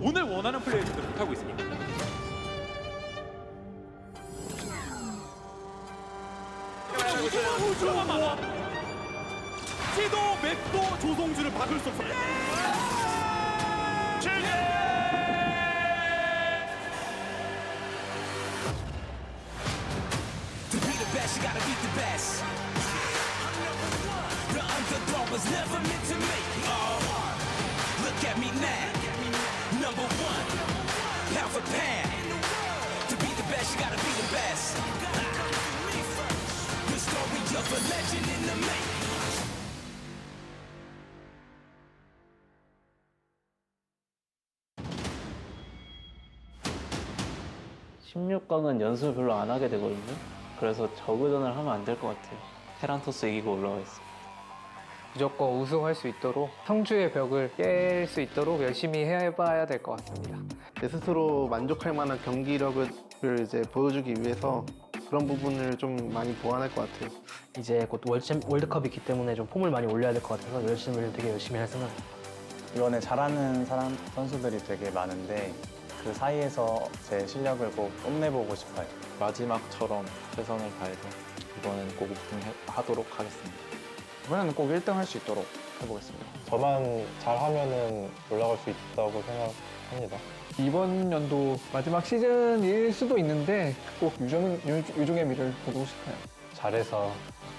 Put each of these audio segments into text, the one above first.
오늘 원하는 플레이를 제대로 못하고 있으니까. 지도 맵도 조성주를 박을 수 없어. To be the best, you gotta beat the best. The underdog was never meant to make it. Look at me now, number one, pound for pound. To be the best, you gotta be the best. The story of a legend in the making. (16강은) 연습을 별로 안 하게 되거든요. 그래서 저그전을 하면 안 될 것 같아요. 테란토스 이기고 올라가겠습니다. 무조건 우승할 수 있도록 성주의 벽을 깰 수 있도록 열심히 해봐야 될 것 같습니다. 내 스스로 만족할 만한 경기력을 이제 보여주기 위해서 그런 부분을 좀 많이 보완할 것 같아요. 이제 곧 월드컵이 있기 때문에 좀 폼을 많이 올려야 될 것 같아서 되게 열심히 할 생각입니다. 이번에 잘하는 선수들이 되게 많은데 그 사이에서 제 실력을 꼭 뽐내보고 싶어요. 마지막처럼 최선을 다해서 이번에는 꼭 우승하도록 하겠습니다. 이번에는 꼭 1등 할 수 있도록 해보겠습니다. 저만 잘하면은 올라갈 수 있다고 생각합니다. 이번 연도 마지막 시즌일 수도 있는데 꼭 유종의 미를 보고 싶어요. 잘해서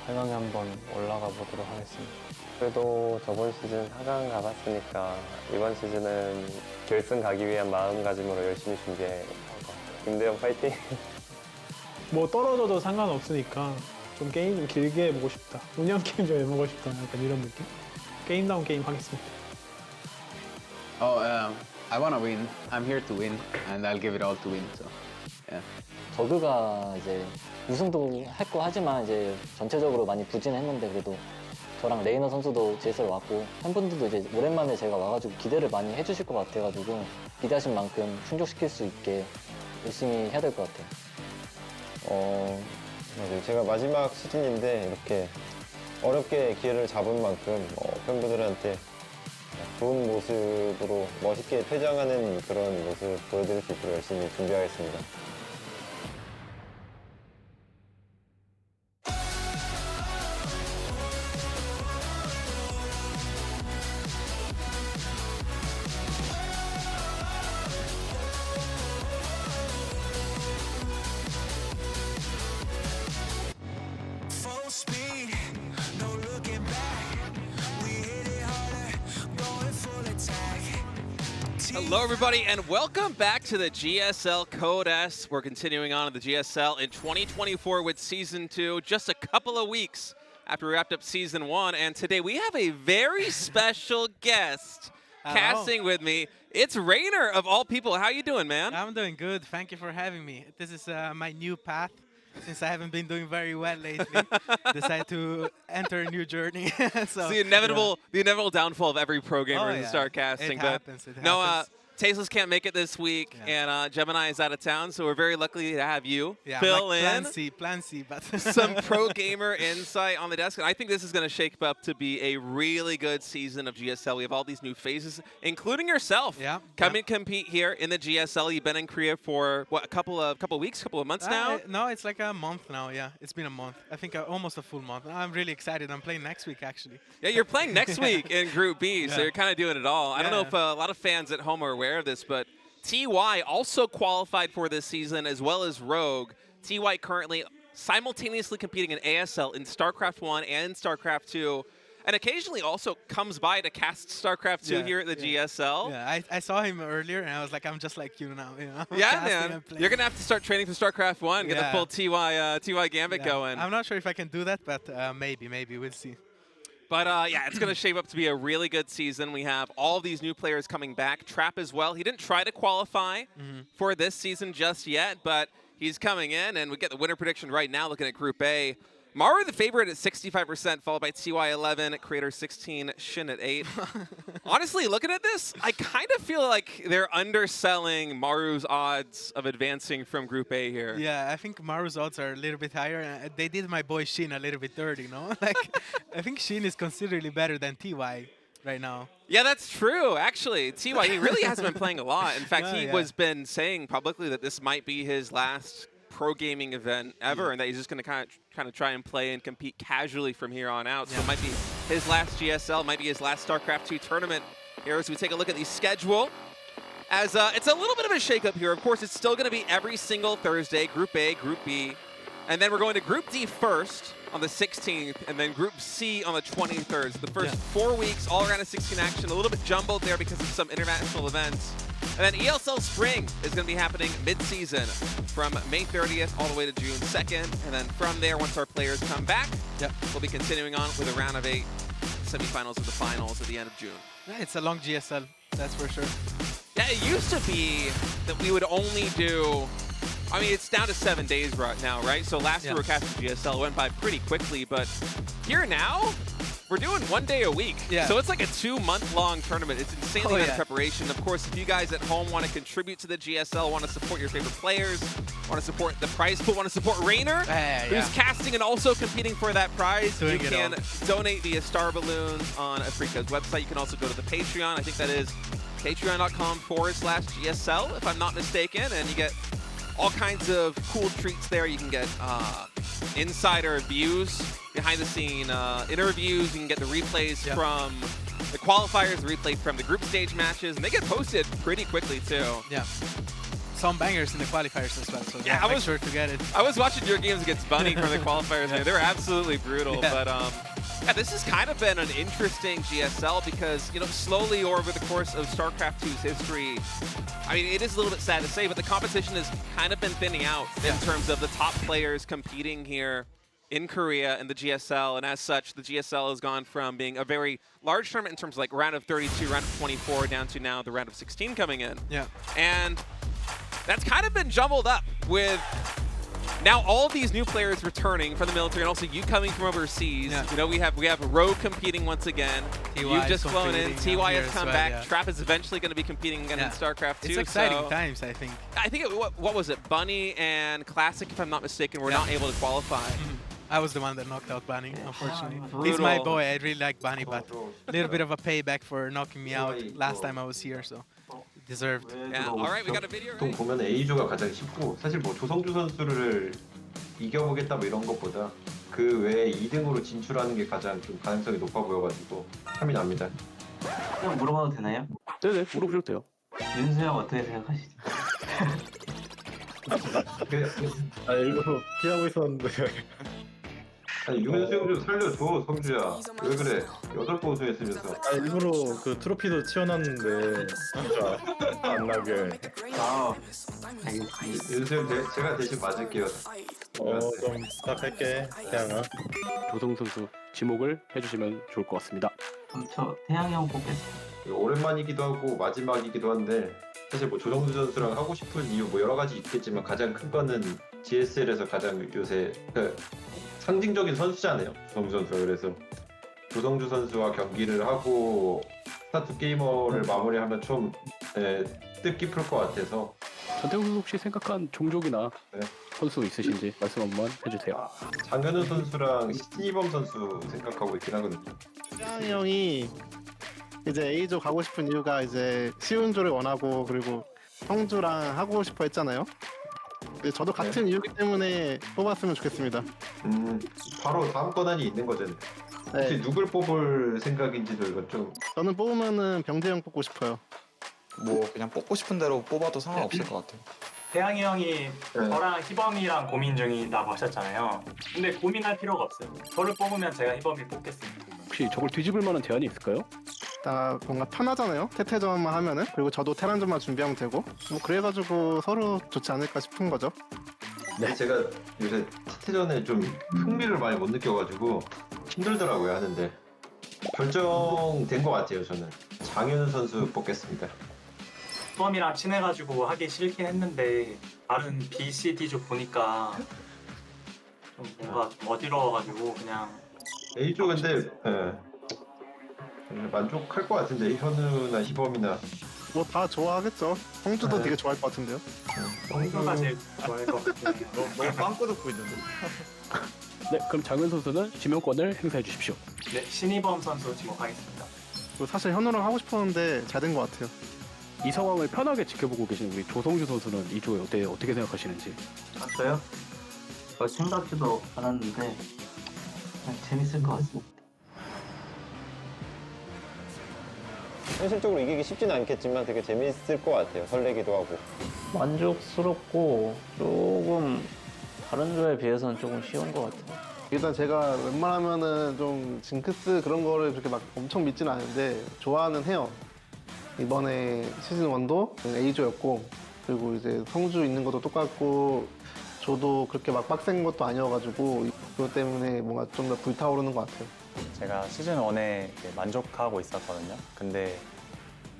8강에 한번 올라가 보도록 하겠습니다. 그래도 저번 시즌 4강 가봤으니까 이번 시즌은 결승 가기 위한 마음가짐으로 열심히 준비할 것 같아요. 김대영 파이팅! 뭐 떨어져도 상관없으니까 좀 게임 좀 길게 해보고 싶다. 운영 게임 좀 해보고 싶다. 약간 이런 느낌? 게임다운 게임 하겠습니다. I wanna win. I'm here to win, and I'll give it all to win. So, yeah. 저그가 이제 우승도 했고 하지만 이제 전체적으로 많이 부진했는데 그래도 저랑 레이너 선수도 GSL 왔고 팬분들도 이제 오랜만에 제가 와가지고 기대를 많이 해주실 것 같아가지고 기대하신 만큼 충족시킬 수 있게 열심히 해야 될 것 같아요. 맞아요. 제가 마지막 시즌인데 이렇게 어렵게 기회를 잡은 만큼 팬분들한테 좋은 모습으로 멋있게 퇴장하는 그런 모습 보여드릴 수 있도록 열심히 준비하겠습니다. Hello, everybody, and welcome back to the GSL Code S. We're continuing on in the GSL in 2024 with Season 2, just a couple of weeks after we wrapped up Season 1. And today we have a very special guest casting with me. It's Rainer, of all people. How you doing, man? I'm doing good. Thank you for having me. This is my new path. Since I haven't been doing very well lately, decided to enter a new journey. So the inevitable downfall of every pro gamer to start casting. It happens. Tasteless can't make it this week, and Gemini is out of town, so we're very lucky to have you fill in. Plan C, but some pro gamer insight on the desk. And I think this is going to shape up to be a really good season of GSL. We have all these new phases, including yourself. Come and compete here in the GSL. You've been in Korea for what, a couple of weeks, couple of months now? No, it's like a month now. Yeah, it's been a month. I think almost a full month. I'm really excited. I'm playing next week, actually. Yeah, you're playing next week in Group B, so you're kind of doing it all. I don't know if a lot of fans at home are aware of this, but TY also qualified for this season, as well as Rogue. TY currently simultaneously competing in ASL in StarCraft 1 and StarCraft 2, and occasionally also comes by to cast StarCraft 2 here at the GSL. Yeah, I saw him earlier, and I was like, I'm just like you now. You know? Yeah, man. You're going to have to start training for StarCraft 1, get the full TY Gambit going. I'm not sure if I can do that, but maybe. We'll see. But yeah, it's going to shape up to be a really good season. We have all these new players coming back. Trap as well. He didn't try to qualify for this season just yet, but he's coming in, and we get the winner prediction right now looking at Group A. Maru the favorite at 65%, followed by TY11, Creator 16, SHIN at 8. Honestly, looking at this, I kind of feel like they're underselling Maru's odds of advancing from Group A here. Yeah, I think Maru's odds are a little bit higher. They did my boy SHIN a little bit dirty, no? Like, I think SHIN is considerably better than TY. right now. Yeah, that's true. Actually, TY, he really hasn't been playing a lot. In fact, No, he was been saying publicly that this might be his last pro gaming event ever, and that he's just going to kind of try and play and compete casually from here on out. So it might be his last GSL, might be his last StarCraft 2 tournament. Here, as we take a look at the schedule, as it's a little bit of a shakeup here. Of course, it's still going to be every single Thursday, Group A, Group B, and then we're going to Group D first on the 16th, and then Group C on the 23rd. So the first 4 weeks, all around a 16 action, a little bit jumbled there because of some international events. And then ESL Spring is going to be happening mid-season from May 30th all the way to June 2nd. And then from there, once our players come back, we'll be continuing on with a round of 8 semifinals and the finals at the end of June. Yeah, it's a long GSL, that's for sure. Yeah, it used to be that we would only do, I mean, it's down to 7 days right now, right? So last year we were casting GSL, went by pretty quickly, but here now, we're doing 1 day a week. Yeah. So it's like a 2-month-long tournament. It's insanely amount of preparation. Of course, if you guys at home want to contribute to the GSL, want to support your favorite players, want to support the prize pool, want to support Rainer, who's casting and also competing for that prize, you can donate via Star Balloons on Afrika's website. You can also go to the Patreon. I think that is patreon.com/GSL, if I'm not mistaken, and you get all kinds of cool treats there. You can get insider views, behind-the-scene interviews. You can get the replays from the qualifiers, the replay from the group stage matches, and they get posted pretty quickly, too. Yeah. Some bangers in the qualifiers as well, so I make sure to get it. I was watching your games against Bunny from the qualifiers. Man. They were absolutely brutal, but yeah, this has kind of been an interesting GSL because, you know, slowly over the course of StarCraft 2's history, I mean, it is a little bit sad to say, but the competition has kind of been thinning out in terms of the top players competing here in Korea in the GSL, and as such, the GSL has gone from being a very large tournament in terms of like round of 32, round of 24, down to now the round of 16 coming in. Yeah. And that's kind of been jumbled up with now all of these new players returning from the military, and also you coming from overseas. Yeah. You know, we have Ro competing once again. You've just flown in. TY has come back. Yeah. Trap is eventually going to be competing again in StarCraft 2. It's exciting times, I think. I think, what was it? Bunny and Classic, if I'm not mistaken, were not able to qualify. I was the one that knocked out Bunny, unfortunately. He's my boy. I really like Bunny, but a little bit of a payback for knocking me out last time I was here, so deserved. Yeah, all right, we got a video. 보통 보면 A조가 가장 쉽고 사실 뭐 조성주 선수를 이겨보겠다 뭐 이런 것보다 그 외에 2등으로 진출하는 게 가장 좀 가능성이 높아 보여가지고 탐이 납니다. 그냥 물어봐도 되나요? 네네, 물어보셔도 돼요. 윤수 형 어떻게 생각하시죠? 아 일부러 피하고 있었는데. 아니 윤수 형 좀 살려줘 성주야. 왜 그래? 8번 우승했으면서. 아 일부러 그 트로피도 치워놨는데 진짜 안 나게. 아, 윤수 형 제가 대신 맞을게요. 좀 부탁할게 태양아. 조성 선수 지목을 해주시면 좋을 것 같습니다. 그럼 저 태양이 형 뽑겠습니다. 오랜만이기도 하고 마지막이기도 한데 사실 뭐 조성주 선수랑 하고 싶은 이유 뭐 여러 가지 있겠지만 가장 큰 거는 GSL에서 가장 요새 상징적인 선수잖아요. 조성주 선수가. 그래서 조성주 선수와 경기를 하고 스타트 게이머를 마무리하면 좀 뜻깊을 것 같아서. 전태우 선수 혹시 생각한 종족이나 선수 있으신지 말씀 한번 해주세요. 장현우 선수랑 신이범 선수 생각하고 있긴 하거든요. 태양이 형이 이제 A조 가고 싶은 이유가 이제 쉬운 조를 원하고 그리고 성주랑 하고 싶어 했잖아요. 저도 같은 이유기 때문에 뽑았으면 좋겠습니다. 바로 다음 권한이 있는 거잖아요. 혹시 누굴 뽑을 생각인지도 이거 좀. 저는 뽑으면은 병재형 뽑고 싶어요. 뭐 그냥 뽑고 싶은 대로 뽑아도 상관없을 것 같아요. 태양이 형이 저랑 희범이랑 고민 중이라고 하셨잖아요. 근데 고민할 필요가 없어요. 저를 뽑으면 제가 희범이 뽑겠습니다. 혹시 저걸 뒤집을 만한 제안이 있을까요? 나 뭔가 편하잖아요. 태태전만 하면은. 그리고 저도 테란전만 준비하면 되고 뭐 그래가지고 서로 좋지 않을까 싶은 거죠. 네. 제가 요새 태태전에 좀 흥미를 많이 못 느껴가지고 힘들더라고요 하는데 결정된 것 같아요. 저는 장현우 선수 뽑겠습니다. 희범이랑 친해가지고 하기 싫긴 했는데 다른 B, C, D조 보니까 좀 뭔가 좀 어지러워가지고 그냥 A조 근데 만족할 것 같은데 현우나 희범이나 뭐 다 좋아하겠죠. 성주도 되게 좋아할 것 같은데요. 성주가 제일 좋아할 것 같아요. 너무 빵꾸 듣고 있는데. 네, 그럼 장현 선수는 지명권을 행사해 주십시오. 네, 신희범 선수 지목하겠습니다. 그리고 사실 현우랑 하고 싶었는데 잘 된 것 같아요. 이 상황을 편하게 지켜보고 계신 우리 조성주 선수는 이 조에 어떻게 생각하시는지? 저요? 생각지도 않았는데 그냥 재밌을 것 같습니다. 현실적으로 이기기 쉽지는 않겠지만 되게 재밌을 것 같아요. 설레기도 하고. 만족스럽고 조금 다른 조에 비해서는 조금 쉬운 것 같아요. 일단 제가 웬만하면은 좀 징크스 그런 거를 그렇게 막 엄청 믿지는 않은데 좋아는 해요. 이번에 시즌 1도 A조였고 그리고 이제 성주 있는 것도 똑같고 저도 그렇게 막 빡센 것도 아니어가지고 그것 때문에 뭔가 좀 더 불타오르는 것 같아요. 제가 시즌 1에 만족하고 있었거든요. 근데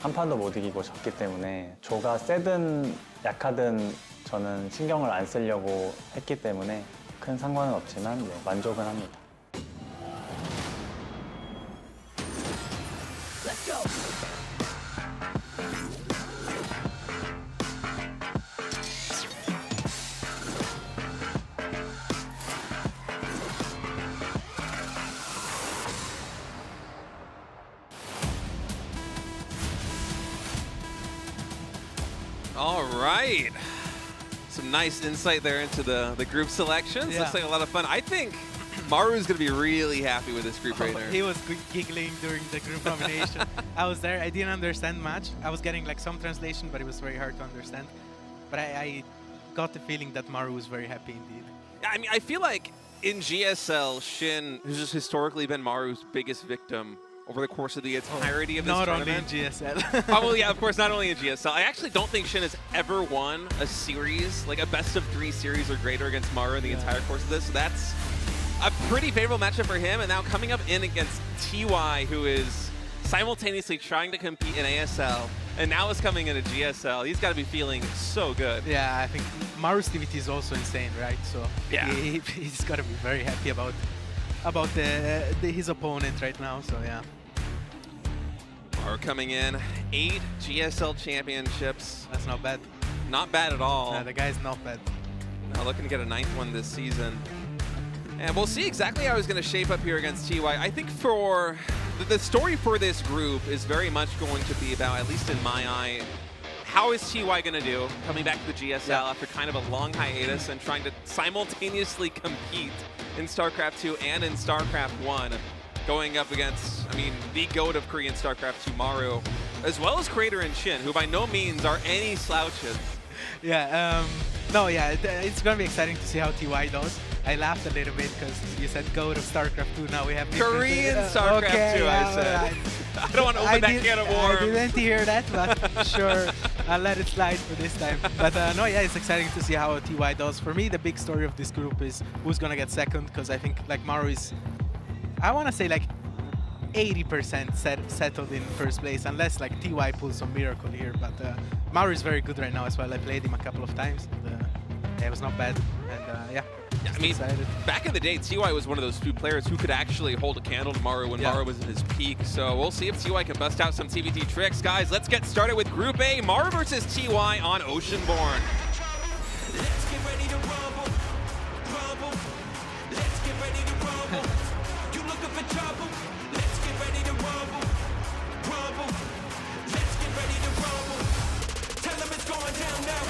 한 판도 못 이기고 졌기 때문에 조가 세든 약하든 저는 신경을 안 쓰려고 했기 때문에 큰 상관은 없지만 네, 만족은 합니다. All right. Some nice insight there into the group selections. Yeah. Looks like a lot of fun. I think Maru's going to be really happy with this group right there. He was giggling during the group nomination. I was there. I didn't understand much. I was getting like some translation, but it was very hard to understand. But I got the feeling that Maru was very happy indeed. I mean, I feel like in GSL, Shin has just historically been Maru's biggest victim over the course of the entirety of this Not tournament. only in GSL. Oh, well, yeah, of course, not only in GSL. I actually don't think Shin has ever won a series, like a best-of-3 series or greater against Maru in the entire course of this. So that's a pretty favorable matchup for him. And now coming up in against TY, who is simultaneously trying to compete in ASL, and now is coming into GSL. He's got to be feeling so good. Yeah, I think Maru's TVT is also insane, right? So yeah, he's got to be very happy about his opponent right now. So yeah. Maru coming in, 8 GSL championships. That's not bad. Not bad at all. Yeah, the guy's not bad. Now looking to get a 9th one this season. And we'll see exactly how he's going to shape up here against TY. I think for the story for this group is very much going to be about, at least in my eye, how is TY going to do coming back to the GSL after kind of a long hiatus and trying to simultaneously compete in StarCraft 2 and in StarCraft 1, going up against, I mean, the GOAT of Korean StarCraft 2, Maru, as well as Crater and Shin, who by no means are any slouches. Yeah, no, yeah, it's going to be exciting to see how TY does. I laughed a little bit because you said GOAT of StarCraft 2, now we have Korean StarCraft 2, I said. I don't want to open that can of worms. I didn't hear that, but sure, I'll let it slide for this time. But no, yeah, it's exciting to see how TY does. For me, the big story of this group is who's going to get second, because I think like Maru is, I want to say like 80% settled in first place, unless like TY pulls some miracle here. But Maru is very good right now as well. I played him a couple of times. And, yeah, it was not bad. And yeah. I mean, back in the day, TY was one of those few players who could actually hold a candle to Maru when Maru was at his peak. So we'll see if TY can bust out some TVT tricks. Guys, let's get started with Group A. Maru versus TY on Oceanborn. Let's get ready to rumble, rumble. Let's get ready to rumble. You looking for trouble? Let's get ready to rumble, rumble. Let's get ready to rumble. Tell them it's going down now.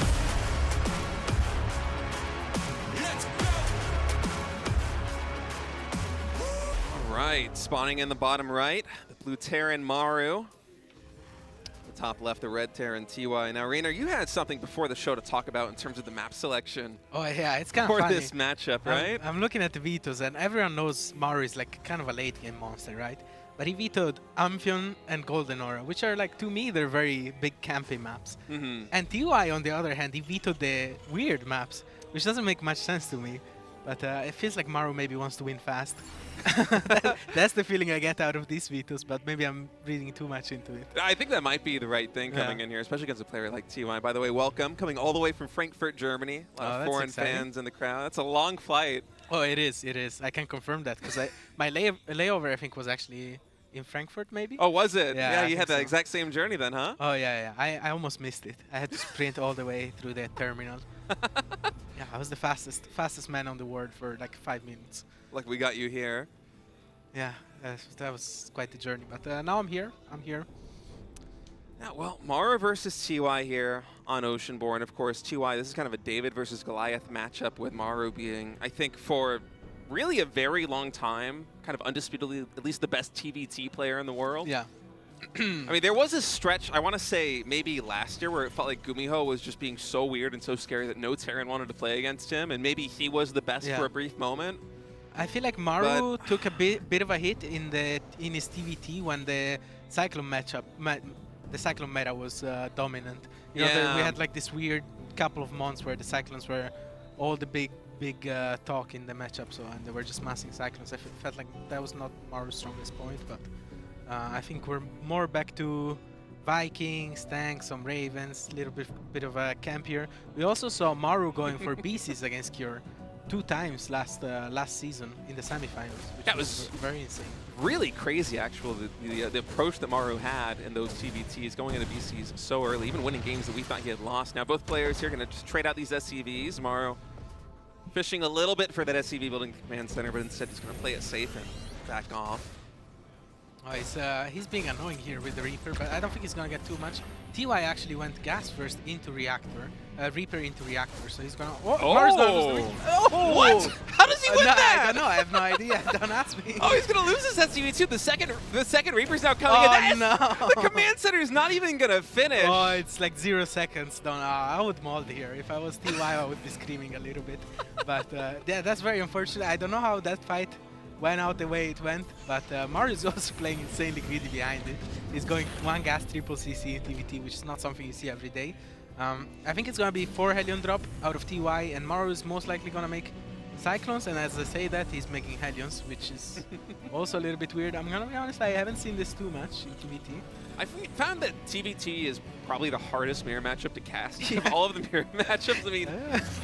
Let's go. All right, spawning in the bottom right, the blue Terran Maru. The top left, the red Terran TY. Now, Rainer, you had something before the show to talk about in terms of the map selection. Oh yeah, it's kind of for funny. this matchup, right? I'm looking at the vetoes, and everyone knows Maru is like kind of a late game monster, right? But he vetoed Amphion and Golden Aura, which are like, to me, they're very big camping maps. And TY, on the other hand, he vetoed the weird maps, which doesn't make much sense to me. But it feels like Maru maybe wants to win fast. That's the feeling I get out of these vetoes, but maybe I'm reading too much into it. I think that might be the right thing coming in here, especially against a player like TY. By the way, welcome. Coming all the way from Frankfurt, Germany. A lot of foreign fans in the crowd. That's a long flight. Oh, it is. It is. I can confirm that because my layover, I think, was actually in Frankfurt, maybe. Oh, was it? Yeah, you had the exact same journey then, huh? Oh, yeah. I almost missed it. I had to sprint all the way through the terminal. Yeah, I was the fastest man on the world for like 5 minutes. Like we got you here. Yeah, that was quite the journey. But now I'm here. Yeah, well, Maru versus TY here on Oceanborn. Of course, TY, this is kind of a David versus Goliath matchup, with Maru being, I think, for really a very long time, kind of undisputedly at least the best TVT player in the world. Yeah. I mean, there was a stretch, I want to say maybe last year, where it felt like Gumiho was just being so weird and so scary that no Terran wanted to play against him, and maybe he was the best for a brief moment. I feel like Maru took a bit of a hit in his TVT when the Cyclone matchup, the Cyclone meta was dominant. You know, we had like this weird couple of months where the Cyclones were all the big talk in the matchup, and they were just massing Cyclones. I felt like that was not Maru's strongest point, but I think we're more back to Vikings, tanks, some Ravens, a little bit of a campier. We also saw Maru going for BCs against Cure 2 times last season in the semifinals, which that was very insane. Really crazy, actually, the approach that Maru had in those TVTs, going into BCs so early, even winning games that we thought he had lost. Now both players here going to just trade out these SCVs. Maru fishing a little bit for that SCV building command center, but instead he's going to play it safe and back off. Oh, he's being annoying here with the Reaper, but I don't think he's going to get too much. TY actually went gas first into Reactor, Reaper into Reactor, so he's going to... Maru's gonna lose the Reaper. Oh! What? How does he win that? I don't know, I have no idea. Don't ask me. Oh, he's going to lose his SCV too. The second Reaper's now coming in. No. The command center is not even going to finish. Oh, it's like 0 seconds. I would mold here. If I was TY, I would be screaming a little bit. But yeah, that's very unfortunate. I don't know how that fight went out the way it went, but Maru is also playing insanely greedy behind it. He's going 1 gas triple CC in TVT, which is not something you see every day. I think it's going to be 4 Hellion drop out of TY, and Maru is most likely going to make Cyclones, and as I say that, he's making Hellions, which is also a little bit weird. I'm going to be honest, I haven't seen this too much in TVT. I found that TVT is probably the hardest mirror matchup to cast of all of the mirror matchups. I mean,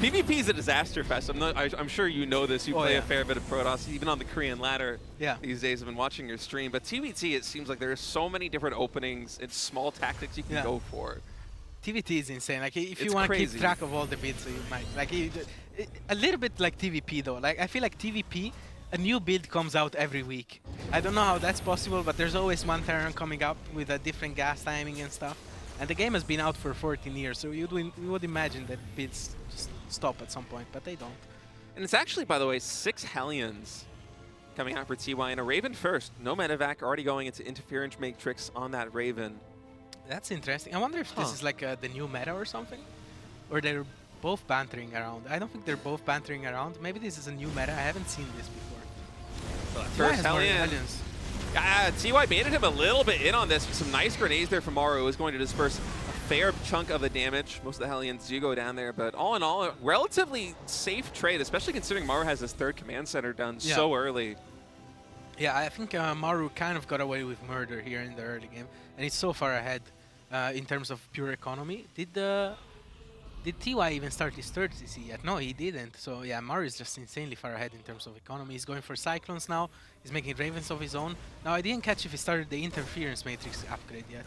PvP is a disaster fest. I'm sure you know this. You play a fair bit of Protoss, even on the Korean ladder these days. I've been watching your stream. But TVT, it seems like there are so many different openings and small tactics you can go for. TVT is insane. Like, if you want to keep track of all the builds, so you might. Like, a little bit like TVP, though. Like, I feel like TVP, a new build comes out every week. I don't know how that's possible, but there's always one Terran coming up with a different gas timing and stuff. And the game has been out for 14 years, so you would imagine that builds just stop at some point, but they don't. And it's actually, by the way, 6 Hellions coming out for TY, and a Raven first. No medevac, already going into Interference Matrix on that Raven. That's interesting. I wonder if this is like the new meta or something? Or they're both bantering around. I don't think they're both bantering around. Maybe this is a new meta. I haven't seen this before. First Hellion. TY baited him a little bit in on this. Some nice grenades there from Maru. Is going to disperse a fair chunk of the damage. Most of the Hellions do go down there, but all in all, a relatively safe trade, especially considering Maru has this 3rd command center done so early. Yeah, I think Maru kind of got away with murder here in the early game, and he's so far ahead in terms of pure economy. Did TY even start his 3rd CC yet? No, he didn't. So yeah, Maru is just insanely far ahead in terms of economy. He's going for Cyclones now. He's making Ravens of his own. Now, I didn't catch if he started the Interference Matrix upgrade yet.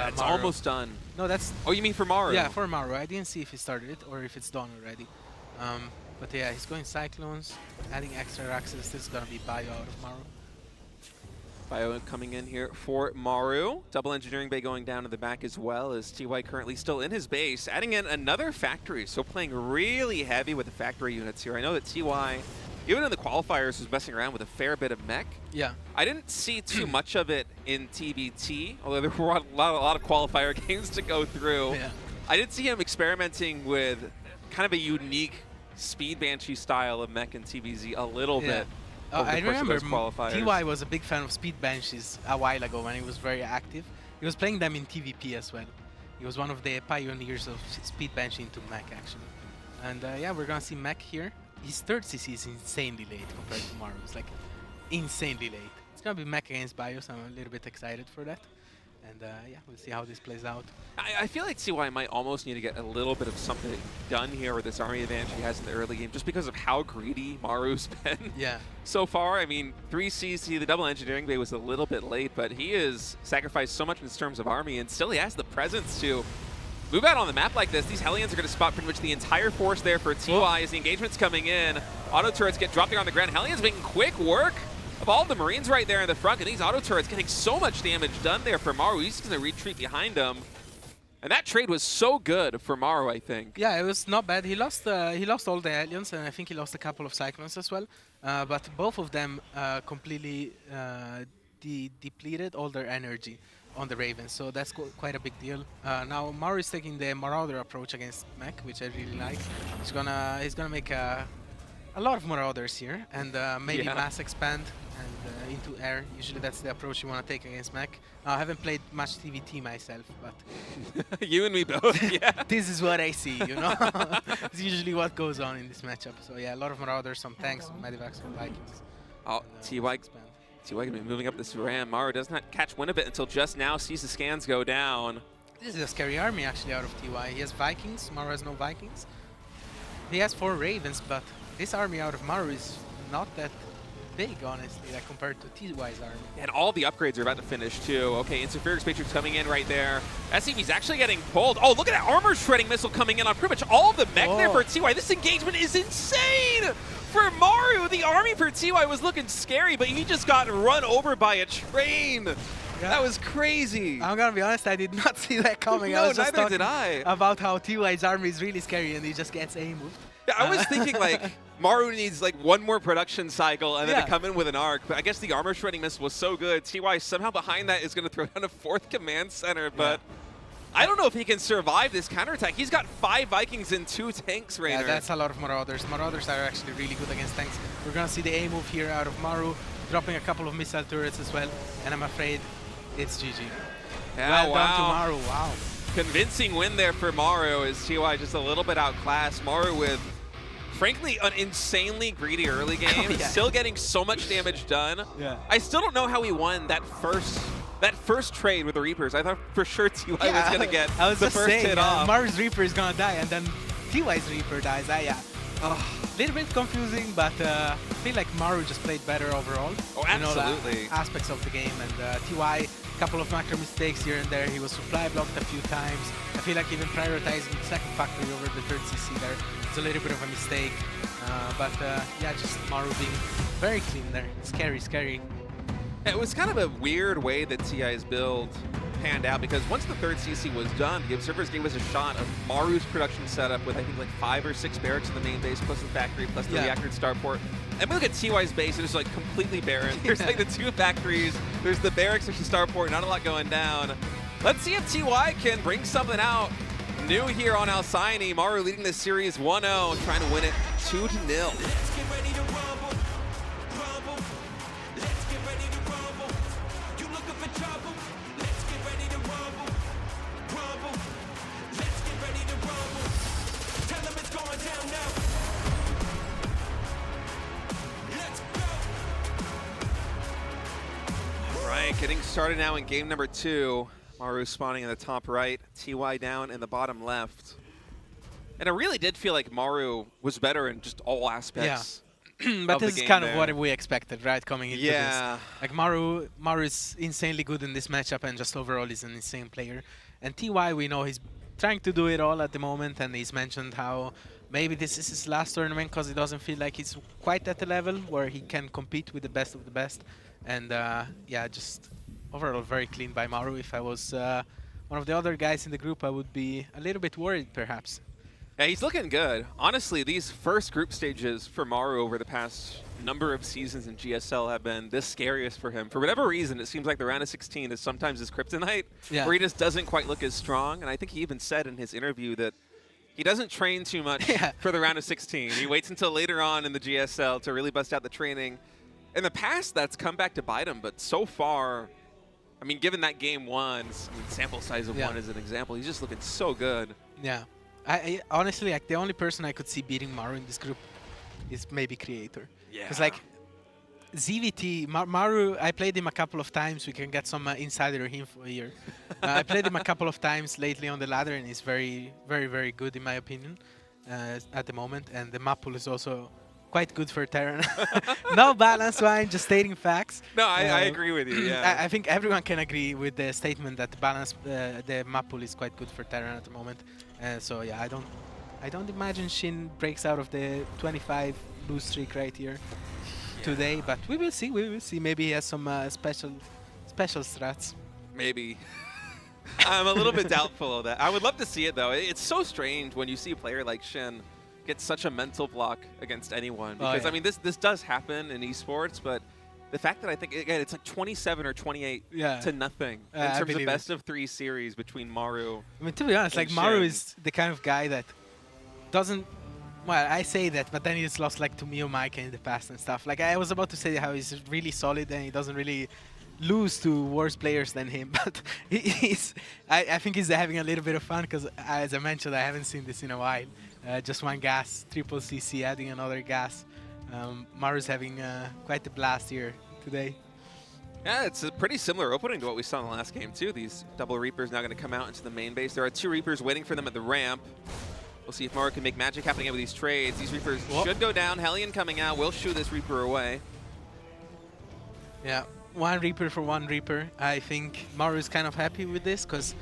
It's almost done. No, that's... Oh, you mean for Maru? Yeah, for Maru. I didn't see if he started it or if it's done already. But yeah, he's going Cyclones, adding extra access. This is going to be bio out of Maru. Bio coming in here for Maru. Double engineering bay going down to the back as well, as TY currently still in his base, adding in another factory. So playing really heavy with the factory units here. I know that TY, even in the qualifiers, was messing around with a fair bit of mech. Yeah. I didn't see too much of it in TBT, although there were a lot of qualifier games to go through. Yeah. I did see him experimenting with kind of a unique Speed Banshee style of mech in TVZ a little bit. I remember TY was a big fan of Speed Banshees a while ago when he was very active. He was playing them in TVP as well. He was one of the pioneers of Speed Banshee into mech, actually. And yeah, we're going to see mech here. His 3rd CC is insanely late compared to Maru. It's like insanely late. It's going to be mech against bio, so I'm a little bit excited for that. And yeah, we'll see how this plays out. I feel like TY might almost need to get a little bit of something done here with this army advantage he has in the early game, just because of how greedy Maru's been so far. I mean, 3 CC, the double engineering bay was a little bit late, but he has sacrificed so much in terms of army, and still he has the presence to move out on the map like this. These Hellions are going to spot pretty much the entire force there for TY as the engagement's coming in. Auto turrets get dropped there on the ground. Hellions making quick work with all the Marines right there in the front, and these auto turrets getting so much damage done there for Maru. He's going to retreat behind him. And that trade was so good for Maru, I think. Yeah, it was not bad. He lost all the aliens, and I think he lost a couple of cyclones as well. But both of them completely depleted all their energy on the Ravens, so that's quite a big deal. Now Maru is taking the Marauder approach against Mech, which I really like. He's gonna make a lot of Marauders here, and maybe mass expand and into air. Usually that's the approach you want to take against Mech. I haven't played much TVT myself, but you and me both. Yeah, this is what I see. You know, it's usually what goes on in this matchup. So yeah, a lot of Marauders, some tanks, some Medivacs, some Vikings. Oh, TY gonna be moving up this Ram. Maru does not catch wind of it until just now. Sees the scans go down. This is a scary army actually out of TY. He has Vikings. Maru has no Vikings. He has 4 Ravens, but this army out of Maru is not that big, honestly, like compared to TY's army. And all the upgrades are about to finish too. Okay, Interference Matrix coming in right there. SCV's actually getting pulled. Oh, look at that armor shredding missile coming in on pretty much all of the mech there for TY. This engagement is insane for Maru. The army for TY was looking scary, but he just got run over by a train. Yeah. That was crazy. I'm gonna be honest, I did not see that coming. No, I was just neither did I. About how TY's army is really scary and he just gets A-moved. Yeah, I was thinking like Maru needs like one more production cycle and then to come in with an arc, but I guess the armor shredding missile was so good. TY somehow behind that is going to throw down a 4th command center, but I don't know if he can survive this counterattack. He's got 5 Vikings and 2 tanks right now. Yeah, that's a lot of Marauders. Marauders are actually really good against tanks. We're going to see the A-move here out of Maru, dropping a couple of missile turrets as well, and I'm afraid it's GG. Yeah, well done to Maru, wow. Convincing win there for Maru as TY just a little bit outclassed. Maru with, frankly, an insanely greedy early game, still getting so much damage done. Yeah. I still don't know how he won that first trade with the Reapers. I thought for sure TY was going to get the first hit off. Maru's Reaper is going to die, and then TY's Reaper dies. A little bit confusing, but I feel like Maru just played better overall. Oh, absolutely. In all aspects of the game, and TY, a couple of macro mistakes here and there. He was supply blocked a few times. I feel like even prioritizing the second factory over the 3rd CC there is a little bit of a mistake. But yeah, just Maru being very clean there. Scary, scary. It was kind of a weird way that TI's build panned out, because once the 3rd CC was done, the Observers gave us a shot of Maru's production setup with I think like 5 or 6 barracks in the main base, plus the factory, plus the reactor and starport. And we look at TY's base, and it's like completely barren. There's like the 2 factories, there's the barracks, there's the starport, not a lot going down. Let's see if TY can bring something out new here on Alcyone. Maru leading this series 1-0, trying to win it 2-0. Getting started now in game number 2. Maru spawning in the top right, TY down in the bottom left. And it really did feel like Maru was better in just all aspects. Yeah. But this is kind of what we expected, right, coming into this. Like Maru is insanely good in this matchup, and just overall he's an insane player. And TY, we know he's trying to do it all at the moment, and he's mentioned how maybe this is his last tournament because he doesn't feel like he's quite at the level where he can compete with the best of the best. And yeah, just overall very clean by Maru. If I was one of the other guys in the group, I would be a little bit worried, perhaps. Yeah, he's looking good. Honestly, these first group stages for Maru over the past number of seasons in GSL have been the scariest for him. For whatever reason, it seems like the round of 16 is sometimes his kryptonite, where he just doesn't quite look as strong. And I think he even said in his interview that he doesn't train too much for the round of 16. He waits until later on in the GSL to really bust out the training. In the past, that's come back to bite him, but so far, I mean, given that game 1, sample size of 1 as an example, he's just looking so good. Yeah. I honestly, like, the only person I could see beating Maru in this group is maybe Creator. Yeah. Because, like, ZVT, Maru, I played him a couple of times. We can get some insider info here. I played him a couple of times lately on the ladder, and he's very, very, very good in my opinion at the moment. And the map pool is also quite good for Terran. No balance line, just stating facts. No, I agree with you. Yeah. I think everyone can agree with the statement that the balance, the map pool is quite good for Terran at the moment. So yeah, I don't imagine SHIN breaks out of the 25 lose streak right here. today, but we will see. We will see. Maybe he has some special strats. Maybe. I'm a little bit doubtful of that. I would love to see it, though. It's so strange when you see a player like SHIN get such a mental block against anyone. Because, I mean, this does happen in esports, but the fact that I think, again, it's like 27 or 28 to nothing in terms of best of 3 series between Maru. I mean, to be honest, like Maru is the kind of guy that doesn't. Well, I say that, but then he's lost like to Mio Mike in the past and stuff. Like I was about to say how he's really solid and he doesn't really lose to worse players than him, but I think he's having a little bit of fun because, as I mentioned, I haven't seen this in a while. Just one gas, triple CC, adding another gas. Maru's having quite a blast here today. Yeah, it's a pretty similar opening to what we saw in the last game, too. These double Reapers now going to come out into the main base. There are 2 Reapers waiting for them at the ramp. We'll see if Maru can make magic happening with these trades. These Reapers should go down. Hellion coming out will shoo this Reaper away. Yeah, 1 Reaper for 1 Reaper. I think Maru is kind of happy with this because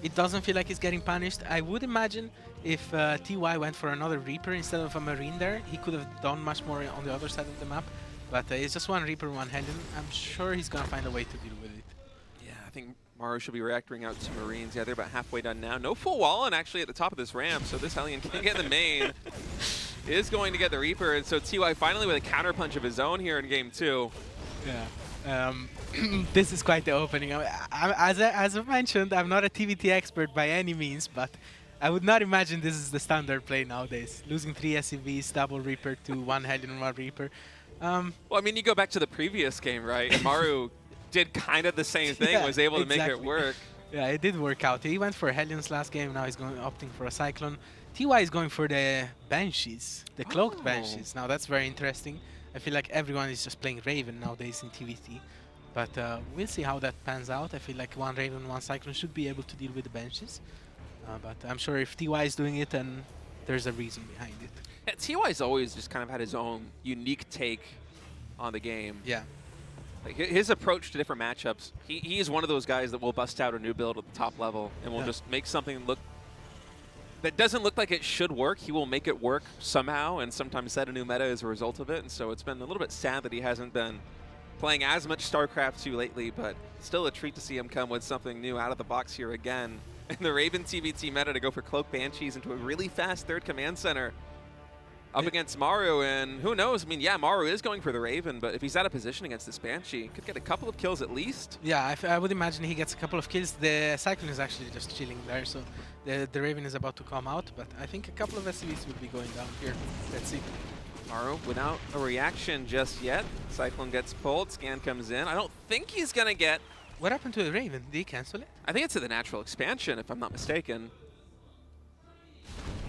it doesn't feel like he's getting punished. I would imagine if TY went for another Reaper instead of a Marine there, he could have done much more on the other side of the map. But it's just 1 Reaper, 1 Hellion. I'm sure he's going to find a way to deal with it. Yeah, I think Maru should be reactoring out to Marines. Yeah, they're about halfway done now. No full wall, and actually at the top of this ramp, so this Hellion can get the main. Is going to get the Reaper, and so TY finally with a counterpunch of his own here in game 2. Yeah. This is quite the opening. As I mentioned, I'm not a TVT expert by any means, but I would not imagine this is the standard play nowadays. Losing 3 SCVs, double Reaper to 1 Hellion and 1 Reaper. Well, I mean, you go back to the previous game, right? And Maru did kind of the same thing, was able to make it work. Yeah, it did work out. He went for Hellions last game, now he's opting for a Cyclone. TY is going for the Banshees, the cloaked Banshees. Now that's very interesting. I feel like everyone is just playing Raven nowadays in TVT. But we'll see how that pans out. I feel like 1 Raven, 1 Cyclone should be able to deal with the Banshees. But I'm sure if TY is doing it, then there's a reason behind it. Yeah, TY's always just kind of had his own unique take on the game. Yeah. Like his approach to different matchups, he is one of those guys that will bust out a new build at the top level and will just make something look that doesn't look like it should work. He will make it work somehow and sometimes set a new meta as a result of it. And so it's been a little bit sad that he hasn't been playing as much StarCraft 2 lately, but still a treat to see him come with something new out of the box here again. And the Raven TVT meta to go for Cloak Banshees into a really fast 3rd command center up against Maru, and who knows? I mean, yeah, Maru is going for the Raven, but if he's out of position against this Banshee, could get a couple of kills at least. Yeah, I would imagine he gets a couple of kills. The Cyclone is actually just chilling there, so the Raven is about to come out, but I think a couple of SCVs will be going down here. Let's see. Maru without a reaction just yet. Cyclone gets pulled, Scan comes in. I don't think he's going to get... What happened to the Raven? Did he cancel it? I think it's to the natural expansion, if I'm not mistaken.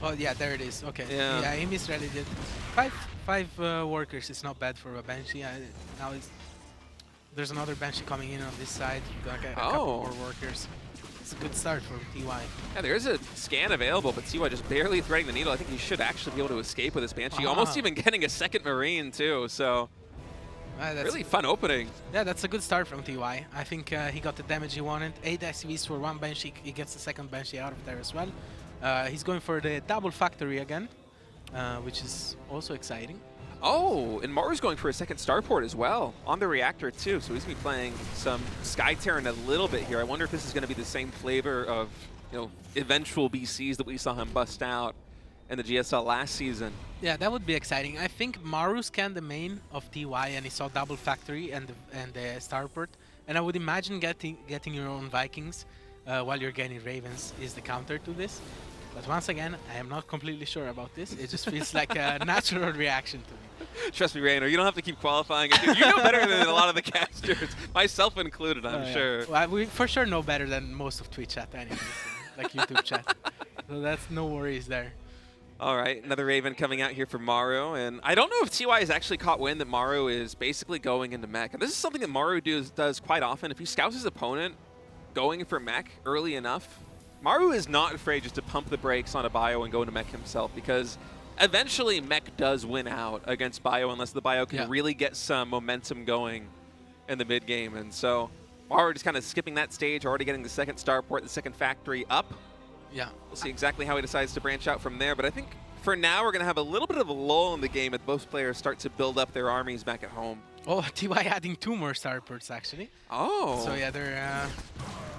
Oh yeah, there it is. Okay. Yeah, he misread it. Five workers is not bad for a Banshee. Now there's another Banshee coming in on this side. Got a couple more workers. It's a good start for TY. Yeah, there is a scan available, but TY just barely threading the needle. I think he should actually be able to escape with this Banshee. Almost even getting a 2nd Marine too. So really fun opening. Yeah, that's a good start from TY. I think he got the damage he wanted. 8 SCVs for 1 Banshee. He gets the 2nd Banshee out of there as well. He's going for the double factory again, which is also exciting. Oh, and Maru's going for a 2nd starport as well on the reactor too, so he's going to be playing some Sky Terran a little bit here. I wonder if this is going to be the same flavor of, you know, eventual BCs that we saw him bust out in the GSL last season. Yeah, that would be exciting. I think Maru scanned the main of TY and he saw double factory and the starport, and I would imagine getting your own Vikings while you're getting Ravens is the counter to this. But once again, I am not completely sure about this. It just feels like a natural reaction to me. Trust me, Rainer, you don't have to keep qualifying it. You know better than a lot of the casters, myself included, I'm sure. Well, we for sure know better than most of Twitch chat anyways, like YouTube chat. So that's no worries there. All right, another Raven coming out here for Maru, and I don't know if TY has actually caught wind that Maru is basically going into mech. And this is something that Maru does quite often. If he scouts his opponent going for mech early enough, Maru is not afraid just to pump the brakes on a bio and go into mech himself, because eventually mech does win out against bio unless the bio can really get some momentum going in the mid game. And so Maru just kind of skipping that stage, already getting the 2nd starport, the 2nd factory up. Yeah. We'll see exactly how he decides to branch out from there, but I think for now, we're going to have a little bit of a lull in the game as both players start to build up their armies back at home. Oh, TY adding 2 more starports actually. Oh. So yeah,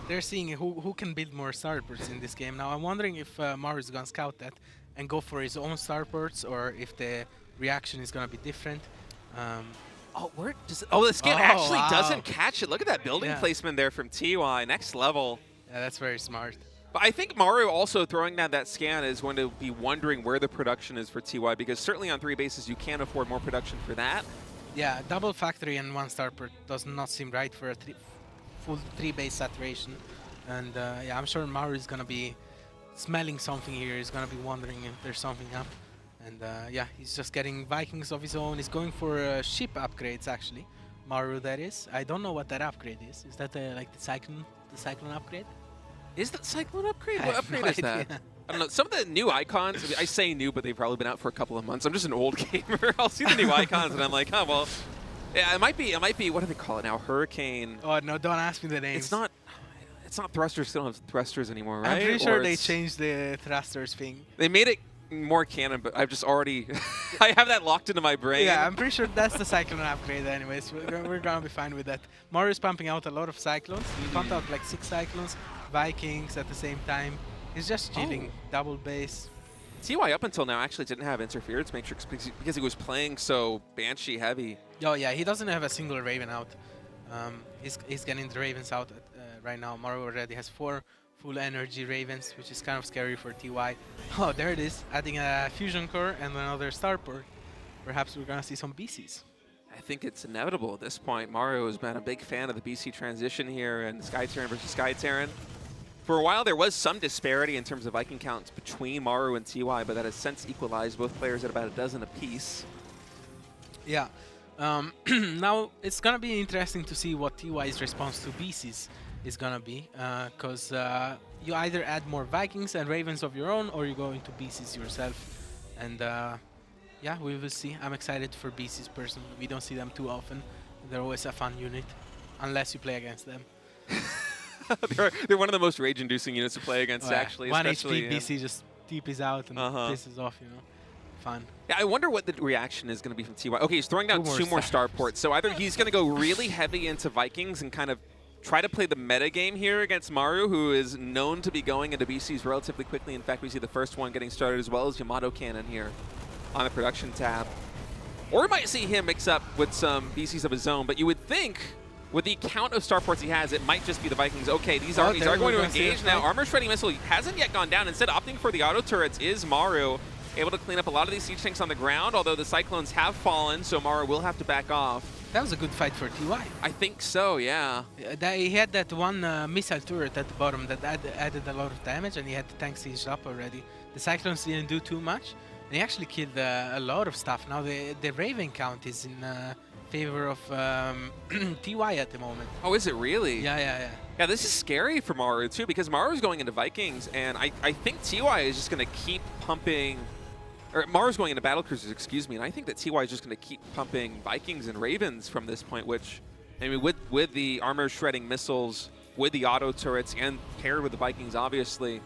they're seeing who can build more starports in this game. Now I'm wondering if Maru is gonna scout that and go for his own starports, or if the reaction is gonna be different. Oh, the scan actually wow. doesn't catch it. Look at that building Yeah. placement there from TY. Next level. Yeah, that's very smart. But I think Maru also throwing down that scan is going to be wondering where the production is for TY, because certainly on 3 bases you can't afford more production for that. Yeah, double factory and 1 starport does not seem right for a full 3 base saturation. And yeah, I'm sure Maru is gonna be smelling something here. He's gonna be wondering if there's something up. And yeah, he's just getting Vikings of his own. He's going for ship upgrades actually. Maru, that is. I don't know what that upgrade is. Is that like the Cyclone upgrade? Is that Cyclone upgrade? I What have upgrade no is that? idea. I don't know. Some of the new icons, I mean, I say new, but they've probably been out for a couple of months. I'm just an old gamer. I'll see the new icons and I'm like, oh, well, yeah, it might be, what do they call it now? Hurricane. Oh, no, don't ask me the names. It's not thrusters, still don't have thrusters anymore, right? I'm pretty sure Or they it's- changed the thrusters thing. They made it more canon, but I've just already, I have that locked into my brain. Yeah, I'm pretty sure that's the Cyclone upgrade anyways. We're gonna be fine with that. Maru's pumping out a lot of Cyclones. He pumped out like 6 Cyclones, Vikings at the same time. He's just chilling, double base. TY up until now actually didn't have interference matrix because he was playing so Banshee heavy. Oh yeah, he doesn't have a single Raven out. He's getting the Ravens out right now. Maru already has 4 full energy Ravens, which is kind of scary for TY. Oh, there it is, adding a fusion core and another starport. Perhaps we're gonna see some BCs. I think it's inevitable at this point. Maru has been a big fan of the BC transition here and Sky Terran versus Sky Terran. For a while, there was some disparity in terms of Viking counts between Maru and TY, but that has since equalized, both players at about a dozen apiece. Yeah. Now, it's going to be interesting to see what TY's response to BCs is going to be, because you either add more Vikings and Ravens of your own, or you go into BCs yourself. And yeah, we will see. I'm excited for BCs personally. We don't see them too often. They're always a fun unit, unless you play against them. they're one of the most rage-inducing units to play against, Oh, yeah. actually. 1 especially, HP BC just TPs out and pisses off, you know. Fun. Yeah, I wonder what the reaction is going to be from TY. Okay, he's throwing down 2 more starports, so either he's going to go really heavy into Vikings and kind of try to play the meta game here against Maru, who is known to be going into BCs relatively quickly. In fact, we see the first one getting started as well as Yamato Cannon here on the production tab. Or we might see him mix up with some BCs of his own, but you would think with the count of starports he has, it might just be the Vikings. Okay, these armies are going to engage now. Armor Shredding Missile hasn't yet gone down. Instead, opting for the auto turrets is Maru, able to clean up a lot of these siege tanks on the ground, although the Cyclones have fallen, so Maru will have to back off. That was a good fight for TY. I think so, yeah. He had that one missile turret at the bottom that added a lot of damage, and he had the tank sieged up already. The Cyclones didn't do too much, and he actually killed a lot of stuff. Now the Raven count is in favor of TY at the moment. Oh, is it really? Yeah. Yeah, this is scary for Maru, too, because Maru's going into Vikings, and I think TY is just going to keep pumping... Or Maru's going into battle cruisers, excuse me, and I think that TY is just going to keep pumping Vikings and Ravens from this point, which, I mean, with the armor shredding missiles, with the auto turrets, and paired with the Vikings, obviously,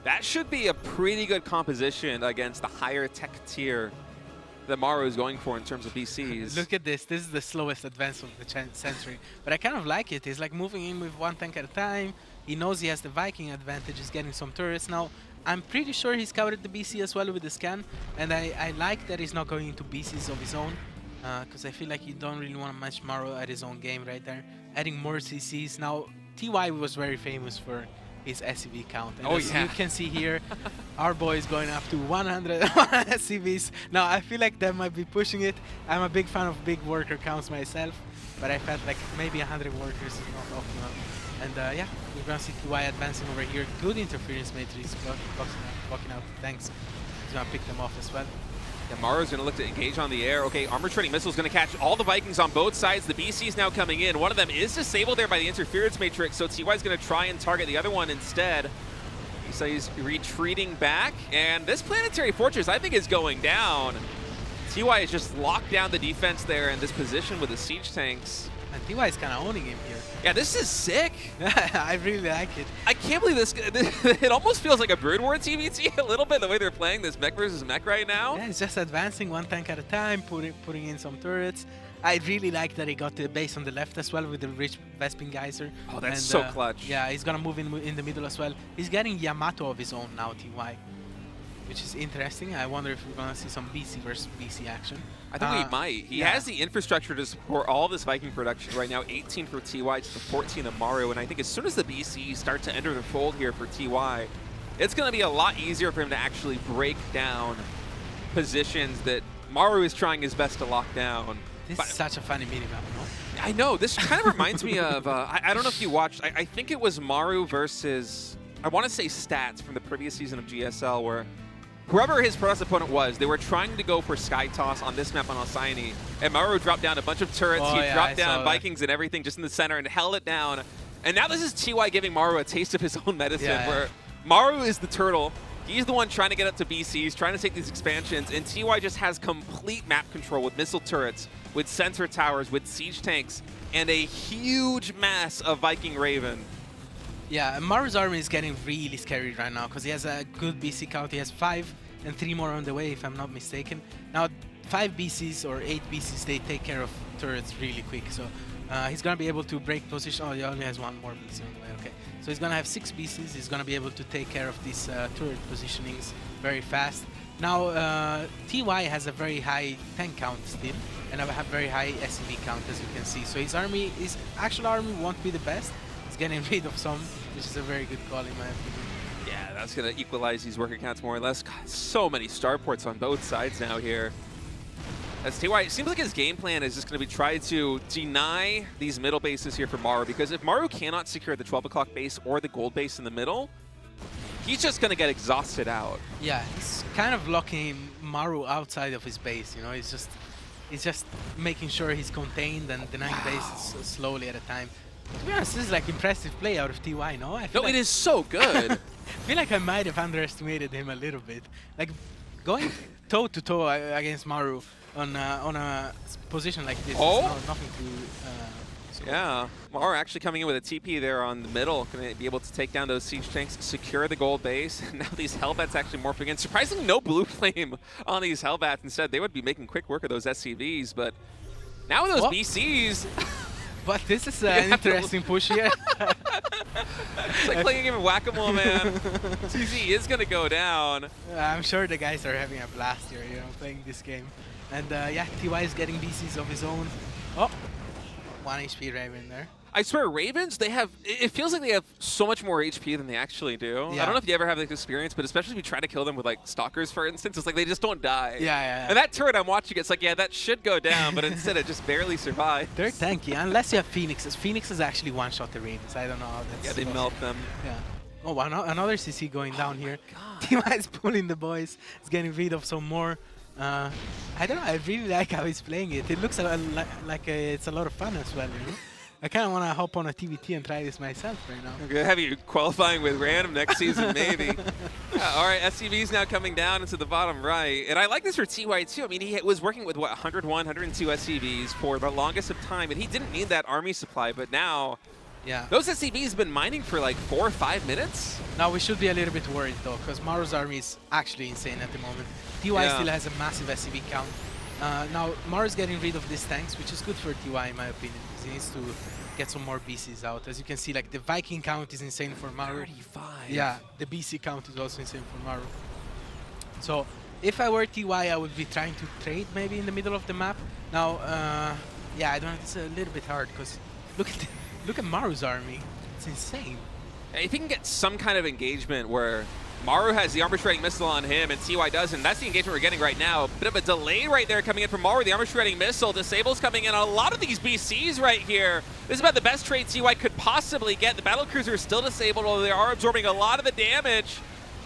that should be a pretty good composition against the higher tech tier that Maru is going for in terms of BCs. Look at this. This is the slowest advance of the century. But I kind of like it. He's like moving in with 1 tank at a time. He knows he has the Viking advantage. He's getting some turrets. Now, I'm pretty sure he scouted the BC as well with the scan. And I like that he's not going into BCs of his own. Because I feel like you don't really want to match Maru at his own game right there. Adding more CCs. Now, TY was very famous for his SCV count. And as you can see here, our boy is going up to 100 SCVs. Now, I feel like that might be pushing it. I'm a big fan of big worker counts myself, but I felt like maybe 100 workers is not optimal. And yeah, we're going to see TY advancing over here. Good interference matrix, blocking out the tanks. He's going to pick them off as well. Yeah, Maru's going to look to engage on the air. Okay, Armor Shredding Missile is going to catch all the Vikings on both sides. The BC is now coming in. One of them is disabled there by the interference matrix, so TY is going to try and target the other one instead. So he's retreating back, and this Planetary Fortress, I think, is going down. TY has just locked down the defense there in this position with the siege tanks. And TY is kind of owning him here. Yeah, this is sick. I really like it. I can't believe this. It almost feels like a Brood War TVT a little bit, the way they're playing this mech versus mech right now. Yeah, it's just advancing one tank at a time, putting in some turrets. I really like that he got the base on the left as well with the rich Vespin Geyser. Oh, that's so clutch. Yeah, he's gonna move in the middle as well. He's getting Yamato of his own now, TY, which is interesting. I wonder if we're gonna see some BC versus BC action. I think we might. He has the infrastructure to support all this Viking production right now. 18 for TY to the 14 of Maru, and I think as soon as the BC start to enter the fold here for TY, it's going to be a lot easier for him to actually break down positions that Maru is trying his best to lock down. This is such a funny minimap, no? I know. This kind of reminds me of, I don't know if you watched, I think it was Maru versus, I want to say Stats from the previous season of GSL, where whoever his first opponent was, they were trying to go for Sky Toss on this map on Alcyone, and Maru dropped down a bunch of turrets. He dropped down Vikings and everything just in the center and held it down. And now this is TY giving Maru a taste of his own medicine, where Maru is the turtle. He's the one trying to get up to BCs, trying to take these expansions, and TY just has complete map control with missile turrets, with sensor towers, with siege tanks, and a huge mass of Viking Raven. Yeah, Maru's army is getting really scary right now because he has a good BC count. He has 5 and 3 more on the way, if I'm not mistaken. Now, 5 BCs or 8 BCs, they take care of turrets really quick. So he's going to be able to break position. Oh, he only has 1 more BC on the way. Okay. So he's going to have 6 BCs. He's going to be able to take care of these turret positionings very fast. Now, TY has a very high tank count still, and a very high SCV count, as you can see. So his army, his actual army won't be the best. He's getting rid of some, which is a very good call in my opinion. Yeah, that's going to equalize these worker counts more or less. God, so many starports on both sides now here. As TY, it seems like his game plan is just going to be try to deny these middle bases here for Maru, because if Maru cannot secure the 12 o'clock base or the gold base in the middle, he's just going to get exhausted out. Yeah, he's kind of locking Maru outside of his base, you know, he's just making sure he's contained and denying bases slowly at a time. To be honest, this is like impressive play out of TY, no? No, it is so good. I feel like I might have underestimated him a little bit. Like, going toe-to-toe against Maru on a position like this is nothing to... Yeah, Maru actually coming in with a TP there on the middle, going to be able to take down those siege tanks, secure the gold base. Now these Hellbats actually morphing in. Surprisingly, no blue flame on these Hellbats. Instead, they would be making quick work of those SCVs, but now with those BCs... But this is an interesting push here. It's like playing a game of Whack-A-Mole, man. CZ is going to go down. I'm sure the guys are having a blast here, you know, playing this game. And yeah, TY is getting BCs of his own. Oh, 1 HP Raven there. I swear, Ravens, they have, it feels like they have so much more HP than they actually do. Yeah. I don't know if you ever have this experience, but especially if you try to kill them with, like, Stalkers, for instance, it's like they just don't die. Yeah. And that turret I'm watching, it's like, yeah, that should go down, but instead it just barely survives. They're tanky, unless you have Phoenixes. Phoenixes actually one-shot the Ravens. I don't know how that's... Yeah, they melt them. Yeah. Oh, another CC going down here. TY is pulling the boys. He's getting rid of some more. I don't know, I really like how he's playing it. It looks like it's a lot of fun as well, you know? I kind of want to hop on a TVT and try this myself right now. I'm going to have you qualifying with random next season, maybe. All right, SCV's now coming down into the bottom right. And I like this for TY, too. I mean, he was working with, what, 101, 102 SCVs for the longest of time, and he didn't need that army supply, but now... Yeah. Those SCVs have been mining for like 4 or 5 minutes. Now we should be a little bit worried though, because Maru's army is actually insane at the moment. TY still has a massive SCV count. Now Maru's getting rid of these tanks, which is good for TY in my opinion, because he needs to get some more BCs out. As you can see, like the Viking count is insane for Maru. 35. Yeah, the BC count is also insane for Maru. So if I were TY, I would be trying to trade maybe in the middle of the map. Now, yeah, I don't know, it's a little bit hard because look at Maru's army. It's insane. If he can get some kind of engagement where Maru has the armor-shredding missile on him and TY doesn't, that's the engagement we're getting right now. Bit of a delay right there coming in from Maru. The armor-shredding missile, Disable's coming in on a lot of these BCs right here. This is about the best trade TY could possibly get. The battlecruiser is still disabled, although they are absorbing a lot of the damage.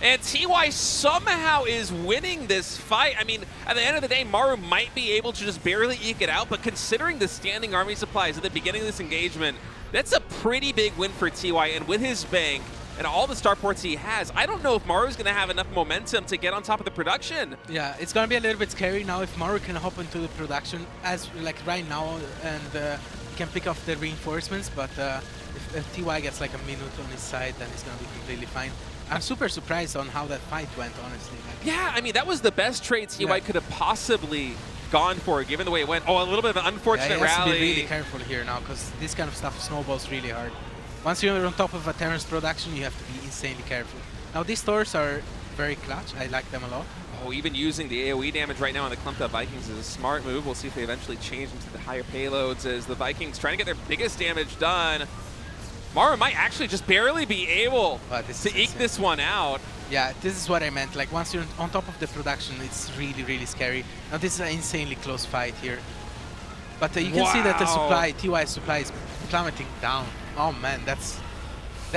And TY somehow is winning this fight. I mean, at the end of the day, Maru might be able to just barely eke it out, but considering the standing army supplies at the beginning of this engagement, that's a pretty big win for TY, and with his bank and all the starports he has, I don't know if Maru's going to have enough momentum to get on top of the production. Yeah, it's going to be a little bit scary now if Maru can hop into the production as like right now and can pick off the reinforcements, but if TY gets like a minute on his side, then he's gonna be completely fine. I'm super surprised on how that fight went, honestly. Like, yeah, I mean, that was the best trade TY could have possibly gone for, given the way it went. Oh, a little bit of an unfortunate he has rally. to be really careful here now, because this kind of stuff snowballs really hard. Once you're on top of a Terran's production, you have to be insanely careful. Now, these Thors are very clutch. I like them a lot. Oh, even using the AoE damage right now on the clumped up Vikings is a smart move. We'll see if they eventually change into the higher payloads as the Vikings trying to get their biggest damage done. Maru might actually just barely be able to eke this one out. Yeah, this is what I meant. Like, once you're on top of the production, it's really, really scary. Now, this is an insanely close fight here. But you can see that the supply, TY's supply is plummeting down. Oh, man, that's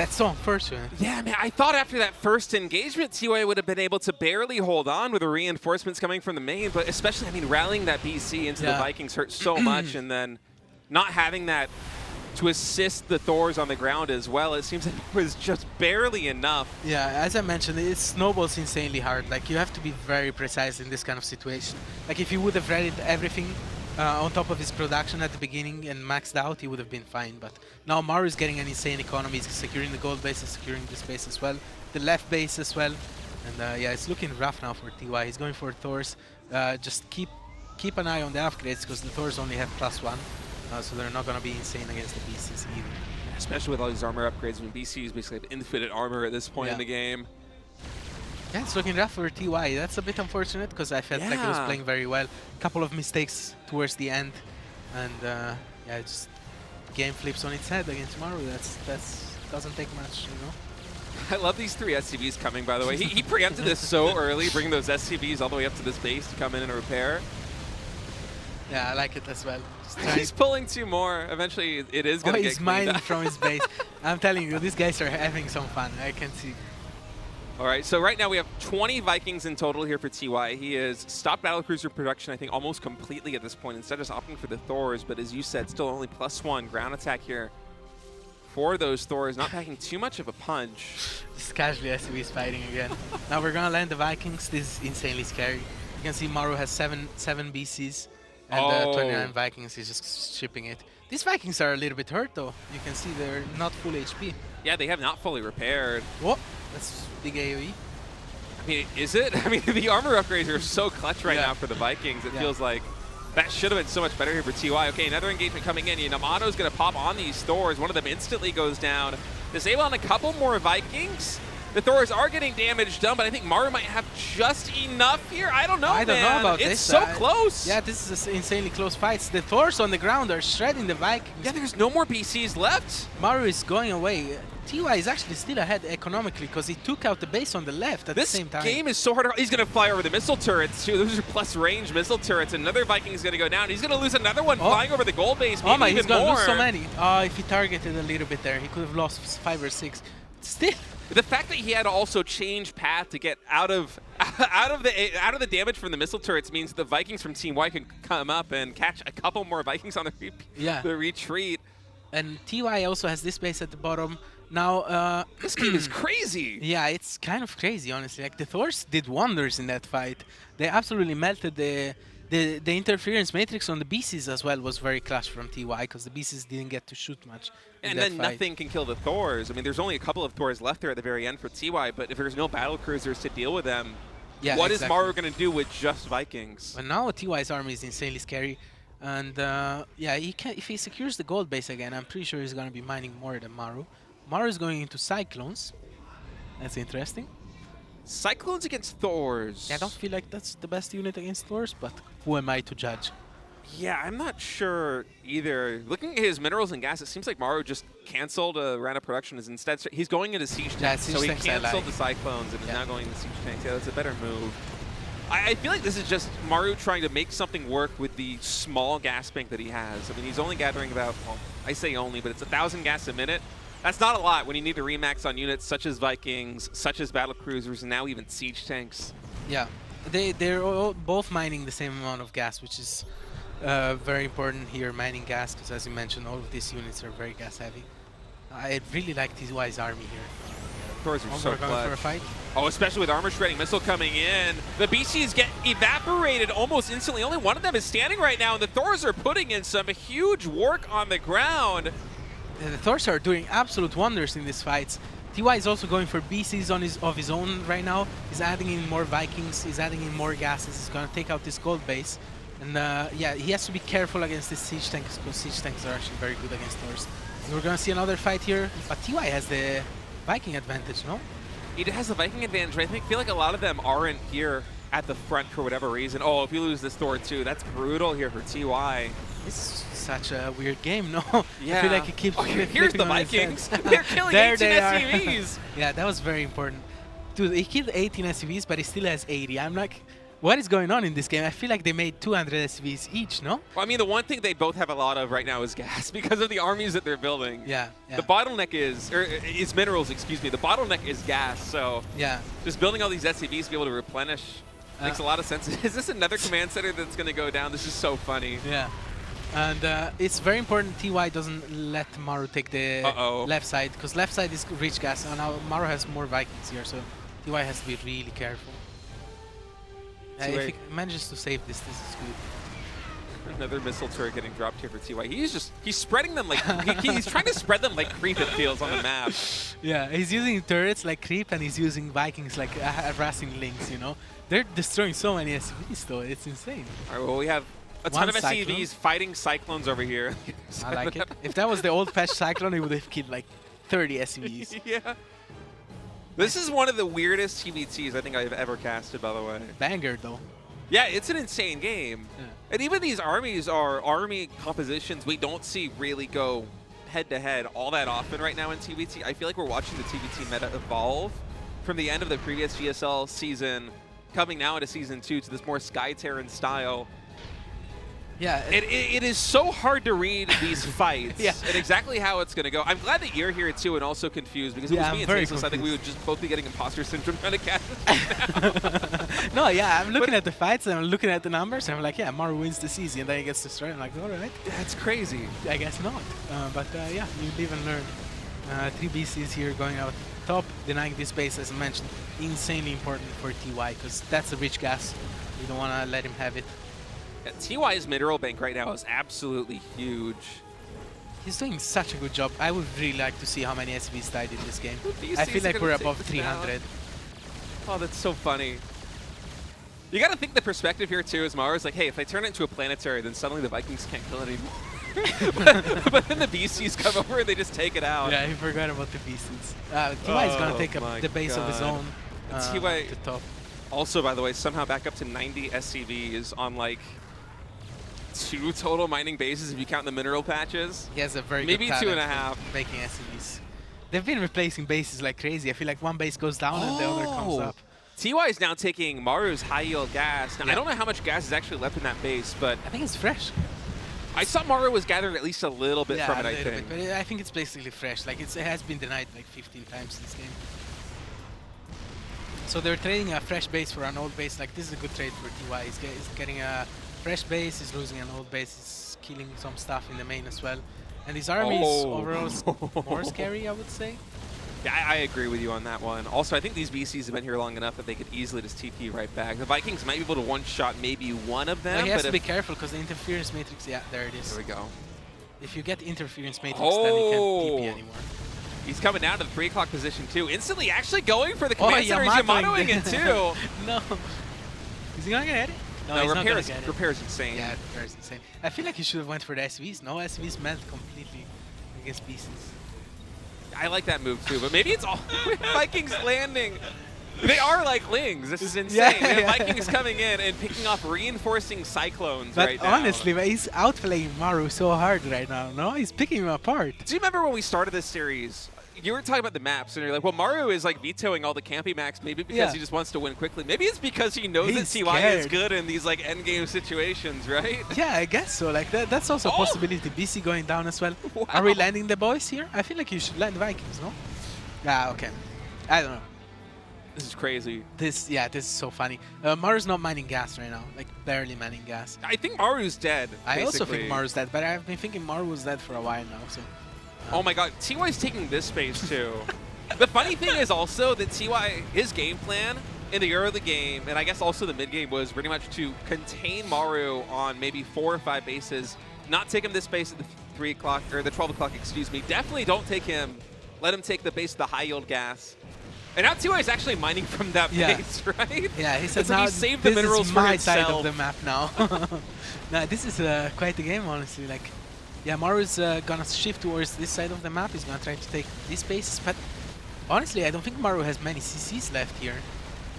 so unfortunate. Yeah, man, I thought after that first engagement, TY would have been able to barely hold on with the reinforcements coming from the main, but especially, I mean, rallying that BC into the Vikings hurt so much, and then not having that to assist the Thors on the ground as well, it seems like it was just barely enough. Yeah, as I mentioned, it snowballs insanely hard. Like, you have to be very precise in this kind of situation. Like, if you would have readied everything on top of his production at the beginning and maxed out, he would have been fine. But now Maru is getting an insane economy. He's securing the gold base, he's securing this base as well, the left base as well. And yeah, it's looking rough now for TY. He's going for Thors. Just keep an eye on the upgrades, because the Thors only have +1. So they're not going to be insane against the BCs either. Especially with all these armor upgrades. I mean, BCs basically have infinite armor at this point in the game. Yeah, it's looking rough for TY. That's a bit unfortunate, because I felt like he was playing very well. A couple of mistakes towards the end. And yeah, just game flips on its head against Maru. That's doesn't take much, you know? I love these 3 SCVs coming, by the way. He preempted this so early, bringing those SCVs all the way up to this base to come in and repair. Yeah, I like it as well. He's pulling 2 more. Eventually, it is going to get he's cleaned mining up. from his base. I'm telling you, these guys are having some fun. I can see. All right, so right now we have 20 Vikings in total here for TY. He has stopped battlecruiser production, I think, almost completely at this point, instead of opting for the Thors. But as you said, still only +1 ground attack here for those Thors, not packing too much of a punch. This casually SCV is fighting again. Now we're going to land the Vikings. This is insanely scary. You can see Maru has 7 BCs. And 29 Vikings is just shipping it. These Vikings are a little bit hurt, though. You can see they're not full HP. Yeah, they have not fully repaired. Whoa, that's big AoE. I mean, is it? I mean, the armor upgrades are so clutch right now for the Vikings. It feels like that should have been so much better here for TY. Okay, another engagement coming in. Yamato's going to pop on these Thors. One of them instantly goes down. Disable on a couple more Vikings. The Thors are getting damage done, but I think Maru might have just enough here. I don't know, I don't know about this. It's so close. Yeah, this is insanely close fights. The Thors on the ground are shredding the Vikings. Yeah, there's no more BCs left. Maru is going away. TY is actually still ahead economically, because he took out the base on the left at the same time. This game is so hard. He's going to fly over the missile turrets, too. Those are plus range missile turrets. Another Viking is going to go down. He's going to lose another one flying over the gold base. Oh my, he's going to lose so many. If he targeted a little bit there, he could have lost 5 or 6. Still. The fact that he had to also change path to get out of the damage from the missile turrets means the Vikings from Team Y can come up and catch a couple more Vikings on the retreat. And TY also has this base at the bottom. Now, this game is crazy. Yeah, it's kind of crazy, honestly. Like, the Thors did wonders in that fight. They absolutely melted the interference matrix on the BCs as well. Was very clutch from TY, because the BCs didn't get to shoot much. And then nothing can kill the Thors. I mean, there's only a couple of Thors left there at the very end for TY, but if there's no battle cruisers to deal with them, what is Maru going to do with just Vikings? But now TY's army is insanely scary. And yeah, if he secures the gold base again, I'm pretty sure he's going to be mining more than Maru. Maru is going into Cyclones. That's interesting. Cyclones against Thors. Yeah, I don't feel like that's the best unit against Thors, but who am I to judge? Yeah, I'm not sure either. Looking at his minerals and gas, it seems like Maru just canceled a round of production. Instead, he's going into siege tanks. So he canceled the Cyclones and is now going into siege tanks. Yeah, that's a better move. I feel like this is just Maru trying to make something work with the small gas bank that he has. I mean, he's only gathering about, well, I say only, but it's 1,000 gas a minute. That's not a lot when you need to remax on units such as Vikings, such as battle cruisers, and now even siege tanks. Yeah, they're all both mining the same amount of gas, which is very important here, mining gas, because as you mentioned, all of these units are very gas heavy. I really like TY's army here. Thors are so Going for a clutch. fight. Oh, especially with armor shredding missile coming in. The BCs get evaporated almost instantly. Only one of them is standing right now, and the Thors are putting in some huge work on the ground. The Thors are doing absolute wonders in these fights. TY is also going for BCs of his own right now. He's adding in more Vikings. He's adding in more gases. He's going to take out this gold base. And yeah, he has to be careful against these siege tanks because siege tanks are actually very good against Thors. We're going to see another fight here, but TY has the Viking advantage, no? He has the Viking advantage. I feel like a lot of them aren't here at the front for whatever reason. Oh, if you lose this Thor too, that's brutal here for TY. It's such a weird game, no? Yeah. I feel like it keeps here's the flipping on its Vikings. head. They're killing There 18 they are. SCVs. Yeah, that was very important. Dude, he killed 18 SCVs, but he still has 80. I'm like, what is going on in this game? I feel like they made 200 SCVs each, no? Well, I mean, the one thing they both have a lot of right now is gas because of the armies that they're building. Yeah, yeah. The bottleneck is minerals, excuse me. The bottleneck is gas, so yeah, just building all these SCVs to be able to replenish makes a lot of sense. Is this another command center that's going to go down? This is so funny. Yeah. And it's very important TY doesn't let Maru take the left side, because left side is rich gas, and now Maru has more Vikings here, so TY has to be really careful. If he manages to save this, this is good. Another missile turret getting dropped here for TY. He's spreading them like he's trying to spread them like creep, it feels, on the map. Yeah, he's using turrets like creep, and he's using Vikings like harassing links, you know? They're destroying so many SCVs though, it's insane. All right, well, we have a ton of SCVs fighting Cyclones over here. I like it. If that was the old patch Cyclone, he would have killed like 30 SCVs. Yeah. This is one of the weirdest TVTs I think I've ever casted, by the way. Banger though. Yeah, it's an insane game. Yeah. And even these armies are army compositions we don't see really go head-to-head all that often right now in TVT. I feel like we're watching the TVT meta evolve from the end of the previous GSL season, coming now into Season 2 to this more Sky Terran style. Yeah, it is so hard to read these fights yeah. and exactly how it's going to go. I'm glad that you're here too and also confused, because if it was me and Tasteless, I think we would just both be getting imposter syndrome trying to cast this. No, yeah, I'm looking at the fights and I'm looking at the numbers and I'm like, yeah, Maru wins the season, and then he gets destroyed. I'm like, all right. That's crazy. I guess not. But yeah, you live and learn. 3 BCs here going out top, denying this base, as I mentioned, insanely important for TY, because that's a rich gas. You don't want to let him have it. Yeah, TY's mineral bank right now is absolutely huge. He's doing such a good job. I would really like to see how many SVs died in this game. I feel like we're above 300. Oh, that's so funny. You got to think the perspective here too is Maru's like, hey, if I turn it into a planetary, then suddenly the Vikings can't kill it anymore. but then the BCs come over and they just take it out. Yeah, he forgot about the BCs. TY is going to take up the base of his own. TY to top. Also, by the way, somehow back up to 90 SCVs on like 2 total mining bases if you count the mineral patches. He has a very maybe good 2.5 making SCVs. They've been replacing bases like crazy. I feel like one base goes down and the other comes up. TY is now taking Maru's high yield gas. Now, I don't know how much gas is actually left in that base, but I think it's fresh. I thought Maru was gathering at least a little bit from it, I think. But I think it's basically fresh. Like it has been denied like 15 times this game. So they're trading a fresh base for an old base. Like this is a good trade for TY. He's getting a fresh base, he's losing an old base, he's killing some stuff in the main as well. And his army is overall more scary, I would say. Yeah, I agree with you on that one. Also, I think these BCs have been here long enough that they could easily just TP right back. The Vikings might be able to one-shot maybe one of them. But he has to be careful because the interference matrix, yeah, there it is. There we go. If you get interference matrix, then he can't TP anymore. He's coming down to the 3 o'clock position too. Instantly actually going for the command center. He's Yamatoing it too. No. Is he going to get it? No, repair is insane. Yeah, repair is insane. I feel like he should have went for the SVs. No, SVs melt completely against pieces. I like that move too, but maybe it's all Vikings landing. They are like Lings. This is insane. Yeah, Vikings coming in and picking off reinforcing Cyclones right now. Honestly, he's outplaying Maru so hard right now, no? He's picking him apart. Do you remember when we started this series? You were talking about the maps, and you're like, well, Maru is like vetoing all the campy max, maybe because he just wants to win quickly. Maybe it's because he knows that TY is good in these like endgame situations, right? Yeah, I guess so. Like that's also a possibility. BC going down as well. Wow. Are we landing the boys here? I feel like you should land Vikings, no? Yeah, okay. I don't know. This is crazy. This is so funny. Maru's not mining gas right now, like barely mining gas. I think Maru's dead. I also think Maru's dead, but I've been thinking Maru was dead for a while now. So. Oh my God, TY's taking this space too. The funny thing is also that TY, his game plan in the early game, and I guess also the mid game, was pretty much to contain Maru on maybe 4 or 5 bases, not take him this base at the 3 o'clock, or the 12 o'clock, excuse me. Definitely don't take him, let him take the base of the high yield gas. And now TY is actually mining from that base, right? Yeah, he said so now he saved the minerals this is for my himself. side of the map now. Nah, this is quite a game, honestly. Like, yeah, Maru's gonna shift towards this side of the map. He's gonna try to take these bases, but honestly, I don't think Maru has many CCs left here.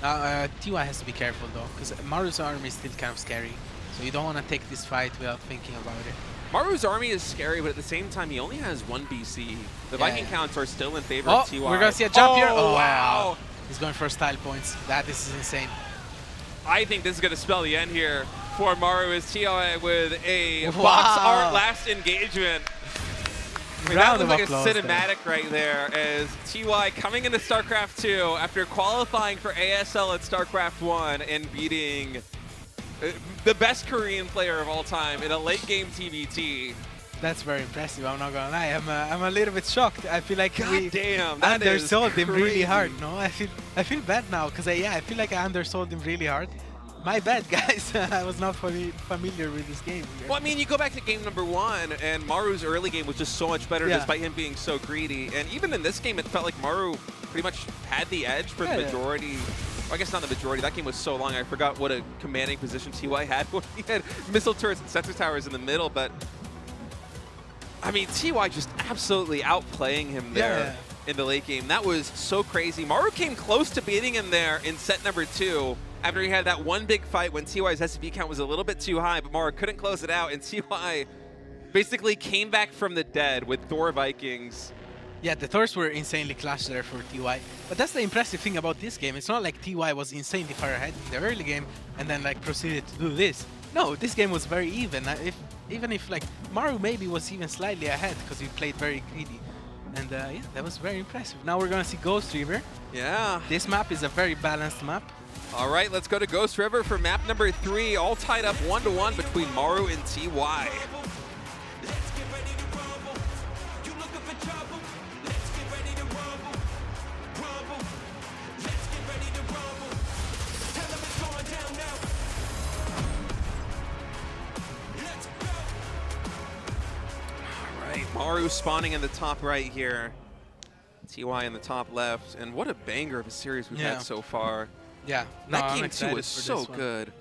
TY has to be careful though, because Maru's army is still kind of scary. So you don't want to take this fight without thinking about it. Maru's army is scary, but at the same time, he only has 1 BC. The Viking counts are still in favor of TY. We're gonna see a jump here. Oh, wow. He's going for style points. This is insane. I think this is going to spell the end here for Maru as TY with a box art last engagement. I mean, that looks like a cinematic right there as TY coming into StarCraft 2 after qualifying for ASL at StarCraft 1 and beating the best Korean player of all time in a late game TBT. That's very impressive. I'm not gonna lie. I'm a little bit shocked. I feel like we damn, undersold him really hard. No, I feel bad now because I feel like I undersold him really hard. My bad, guys. I was not fully familiar with this game here. Well, I mean, you go back to game number 1, and Maru's early game was just so much better despite him being so greedy. And even in this game, it felt like Maru pretty much had the edge for the majority. Well, I guess not the majority. That game was so long, I forgot what a commanding position TY had when he had missile turrets and sensor towers in the middle. But, I mean, TY just absolutely outplaying him there in the late game. That was so crazy. Maru came close to beating him there in set number 2. After he had that one big fight when TY's SCV count was a little bit too high, but Maru couldn't close it out, and TY basically came back from the dead with Thor Vikings. Yeah, the Thors were insanely clutch there for TY. But that's the impressive thing about this game. It's not like TY was insanely far ahead in the early game and then like proceeded to do this. No, this game was very even. Even if like Maru maybe was even slightly ahead because he played very greedy. And yeah, that was very impressive. Now we're gonna see Ghost River. Yeah. This map is a very balanced map. All right, let's go to Ghost River for map number 3, all tied up 1-1 between Maru and TY. All right, Maru spawning in the top right here. TY in the top left, and what a banger of a series we've had so far. Yeah, that game too was so good.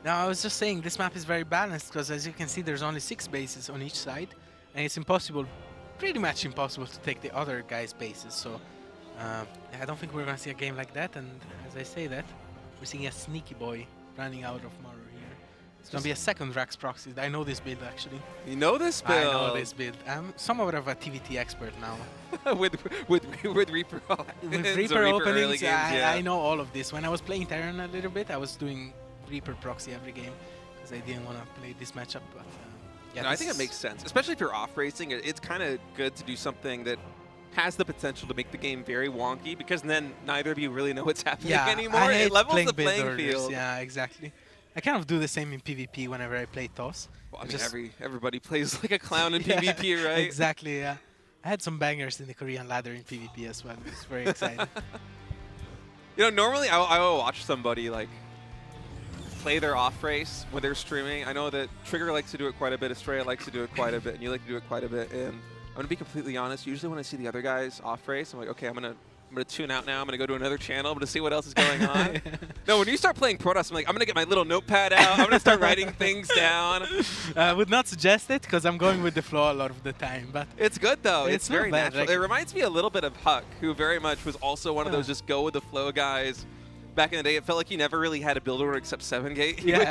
Now I was just saying this map is very balanced because as you can see there's only 6 bases on each side and it's impossible, pretty much impossible to take the other guys' bases. So I don't think we're gonna see a game like that, and as I say that, we're seeing a sneaky boy running out of Maru here. It's gonna be a second Rax proxy. I know this build actually. You know this build? I know this build. I'm somewhat of a TVT expert now. with Reaper with Reaper openings, games, I know all of this. When I was playing Terran a little bit, I was doing Reaper proxy every game because I didn't want to play this matchup. But yeah, no, I think it makes sense, especially if you're off racing. It's kind of good to do something that has the potential to make the game very wonky because then neither of you really know what's happening anymore. It levels the playing field. Yeah, exactly. I kind of do the same in PvP whenever I play TOS. Well, I mean, everybody plays like a clown in PvP, right? Exactly, yeah. I had some bangers in the Korean ladder in PvP as well. It's very exciting. You know, normally I will watch somebody like play their off race when they're streaming. I know that Trigger likes to do it quite a bit, Estrella likes to do it quite a bit, and you like to do it quite a bit. And I'm gonna be completely honest. Usually when I see the other guys off race, I'm like, okay, I'm gonna tune out now. I'm gonna go to another channel. I'm gonna see what else is going on. No, when you start playing Protoss, I'm like, I'm gonna get my little notepad out. I'm gonna start writing things down. I would not suggest it because I'm going with the flow a lot of the time. But it's good though. It's very bad, natural. Like, it reminds me a little bit of Huck, who very much was also one of those just go with the flow guys. Back in the day, it felt like he never really had a build order except 7-gate. He would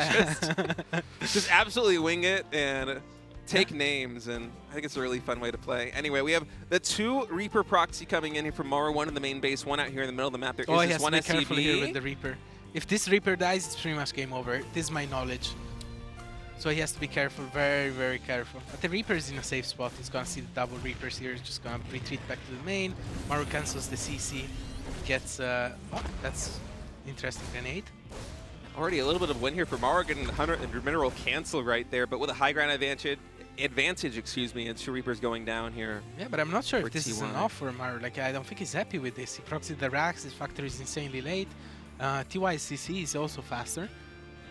just absolutely wing it and take names, and I think it's a really fun way to play. Anyway, we have the 2 Reaper proxy coming in here from Maru, 1 in the main base, 1 out here in the middle of the map. There is this one SCV. Careful here with the Reaper. If this Reaper dies, it's pretty much game over. This is my knowledge. So he has to be careful, very, very careful. But the Reaper is in a safe spot. He's gonna see the double Reapers here. He's just gonna retreat back to the main. Maru cancels the CC. Gets, oh, that's interesting grenade. Already a little bit of win here for Maru, getting the 100 mineral cancel right there, but with a high ground advantage, advantage, excuse me, and two Reapers going down here. Yeah, but I'm not sure for if this is T1. enough for Maru. Like, I don't think he's happy with this. He proxied the racks, his factory is insanely late. TY's CC is also faster.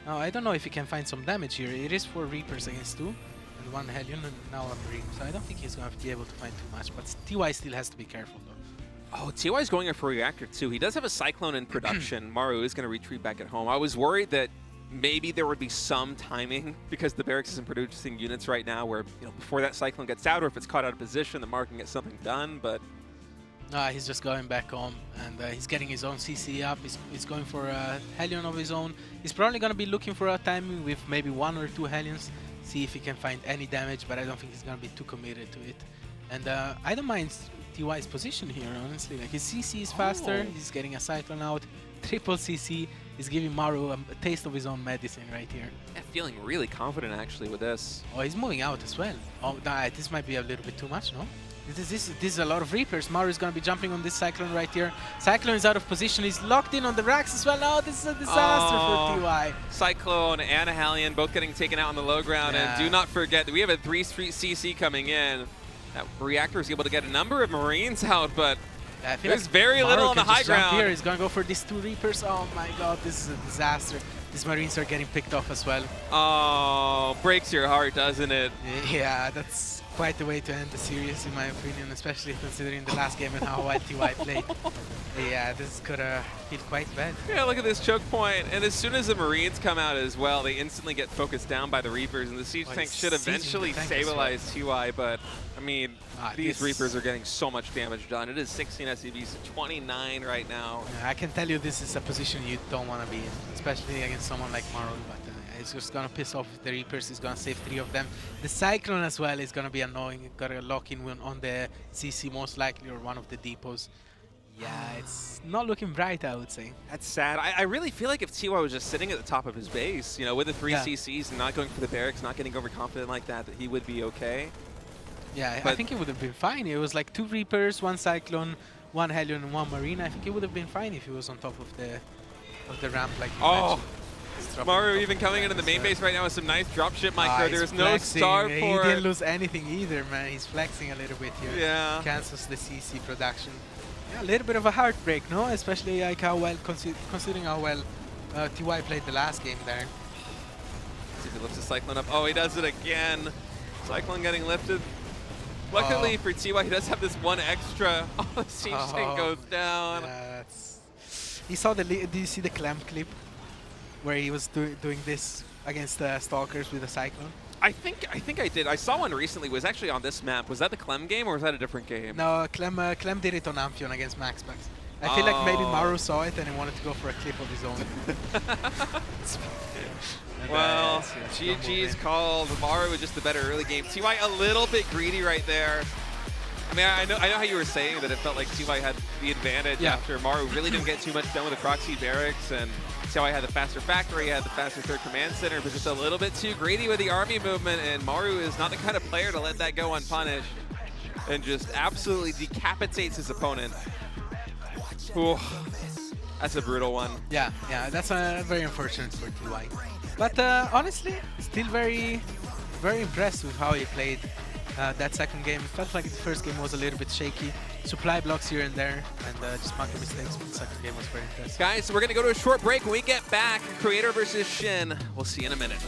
I don't know if he can find some damage here. It is 4 Reapers against 2, and 1 Hellion, and now a Marine. So I don't think he's going to be able to find too much, but TY still has to be careful, though. Oh, TY's going for a Reactor, too. He does have a Cyclone in production. Maru is going to retreat back at home. I was worried that maybe there would be some timing because the barracks isn't producing units right now where, you know, before that Cyclone gets out or if it's caught out of position, the Maru can get something done, but... He's just going back home, and he's getting his own CC up. He's going for a Hellion of his own. He's probably going to be looking for a timing with maybe 1 or 2 Hellions, see if he can find any damage, but I don't think he's going to be too committed to it. And I don't mind TY's position here, honestly. Like, his CC is faster, he's getting a Cyclone out, triple CC. He's giving Maru a taste of his own medicine right here. Yeah, feeling really confident, actually, with this. Oh, he's moving out as well. Oh, this might be a little bit too much, no? This is a lot of Reapers. Maru is going to be jumping on this Cyclone right here. Cyclone is out of position. He's locked in on the racks as well. Oh, this is a disaster for TY. Cyclone and a Hellion both getting taken out on the low ground. Yeah. And do not forget that we have a 3-street CC coming in. That Reactor is able to get a number of Marines out, but there's very little on the high ground. Here. He's going to go for these 2 Reapers. Oh my god, this is a disaster. These Marines are getting picked off as well. Oh, breaks your heart, doesn't it? Yeah, that's quite the way to end the series, in my opinion, especially considering the last game and how well TY played. Yeah, this could feel quite bad. Yeah, look at this choke point. And as soon as the Marines come out as well, they instantly get focused down by the Reapers. And the Siege tank should eventually stabilize TY, but I mean, these Reapers are getting so much damage done. It is 16 SCVs to 29 right now. Yeah, I can tell you this is a position you don't want to be in, especially against someone like Maru. But it's just going to piss off the Reapers. He's going to save 3 of them. The Cyclone as well is going to be annoying. Got to lock in on the CC most likely, or one of the depots. Yeah, it's not looking bright, I would say. That's sad. I really feel like if TY was just sitting at the top of his base, you know, with the 3 CCs and not going for the barracks, not getting overconfident like that, that he would be okay. Yeah, I think it would have been fine. It was like 2 Reapers, 1 Cyclone, 1 Hellion, and 1 Marine. I think it would have been fine if he was on top of the ramp like you mentioned. Maru even coming into the main base right now with some nice dropship micro. There's no Starport. He didn't lose anything either, man. He's flexing a little bit here. Yeah. Cancels the CC production. Yeah, a little bit of a heartbreak, no? Especially like how well, considering how well TY played the last game there. See if he lifts the Cyclone up. Oh, he does it again. Cyclone getting lifted. Luckily for TY, he does have this 1 extra. Oh, the Siege tank goes down. Yeah, he saw the. Did you see the Clem clip where he was doing this against the Stalkers with the Cyclone? I think I did. I saw one recently. It was actually on this map. Was that the Clem game or was that a different game? No, Clem did it on Amphion against Maxpax. I feel like maybe Maru saw it and he wanted to go for a clip of his own. Well, GG's called. Maru was just the better early game. TY a little bit greedy right there. I mean, I know how you were saying that it felt like TY had the advantage after Maru really didn't get too much done with the proxy barracks, and TY had the faster factory, had the faster 3rd command center, but just a little bit too greedy with the army movement, and Maru is not the kind of player to let that go unpunished and just absolutely decapitates his opponent. Ooh, that's a brutal one. Yeah, that's very unfortunate for TY. But honestly, still very, very impressed with how he played that second game. It felt like the first game was a little bit shaky. Supply blocks here and there, and just bunker mistakes, but the second game was very impressive. Guys, so we're going to go to a short break. When we get back, Creator versus SHIN. We'll see you in a minute.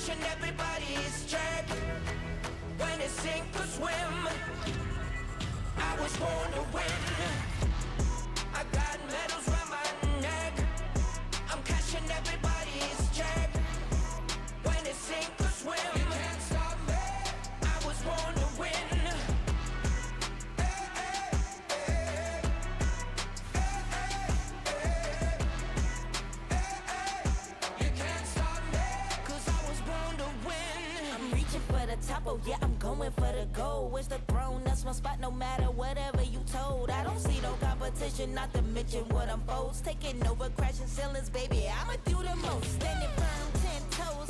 cashing everybody's check. When it's sink or swim, I was born to win. I got medals round my neck. I'm cashing everybody's check. When it's sink or swim, you can't stop me. I was born to win. You can't stop me, 'cause I was born to win. I'm reaching for the top, oh yeah, I'm going for the goal. It's the throne, that's my spot, no matter whatever you told. I don't see no competition, not to mention what I'm foes. Taking over, crashing ceilings, baby, I'ma do the most. Standing firm, 10 toes,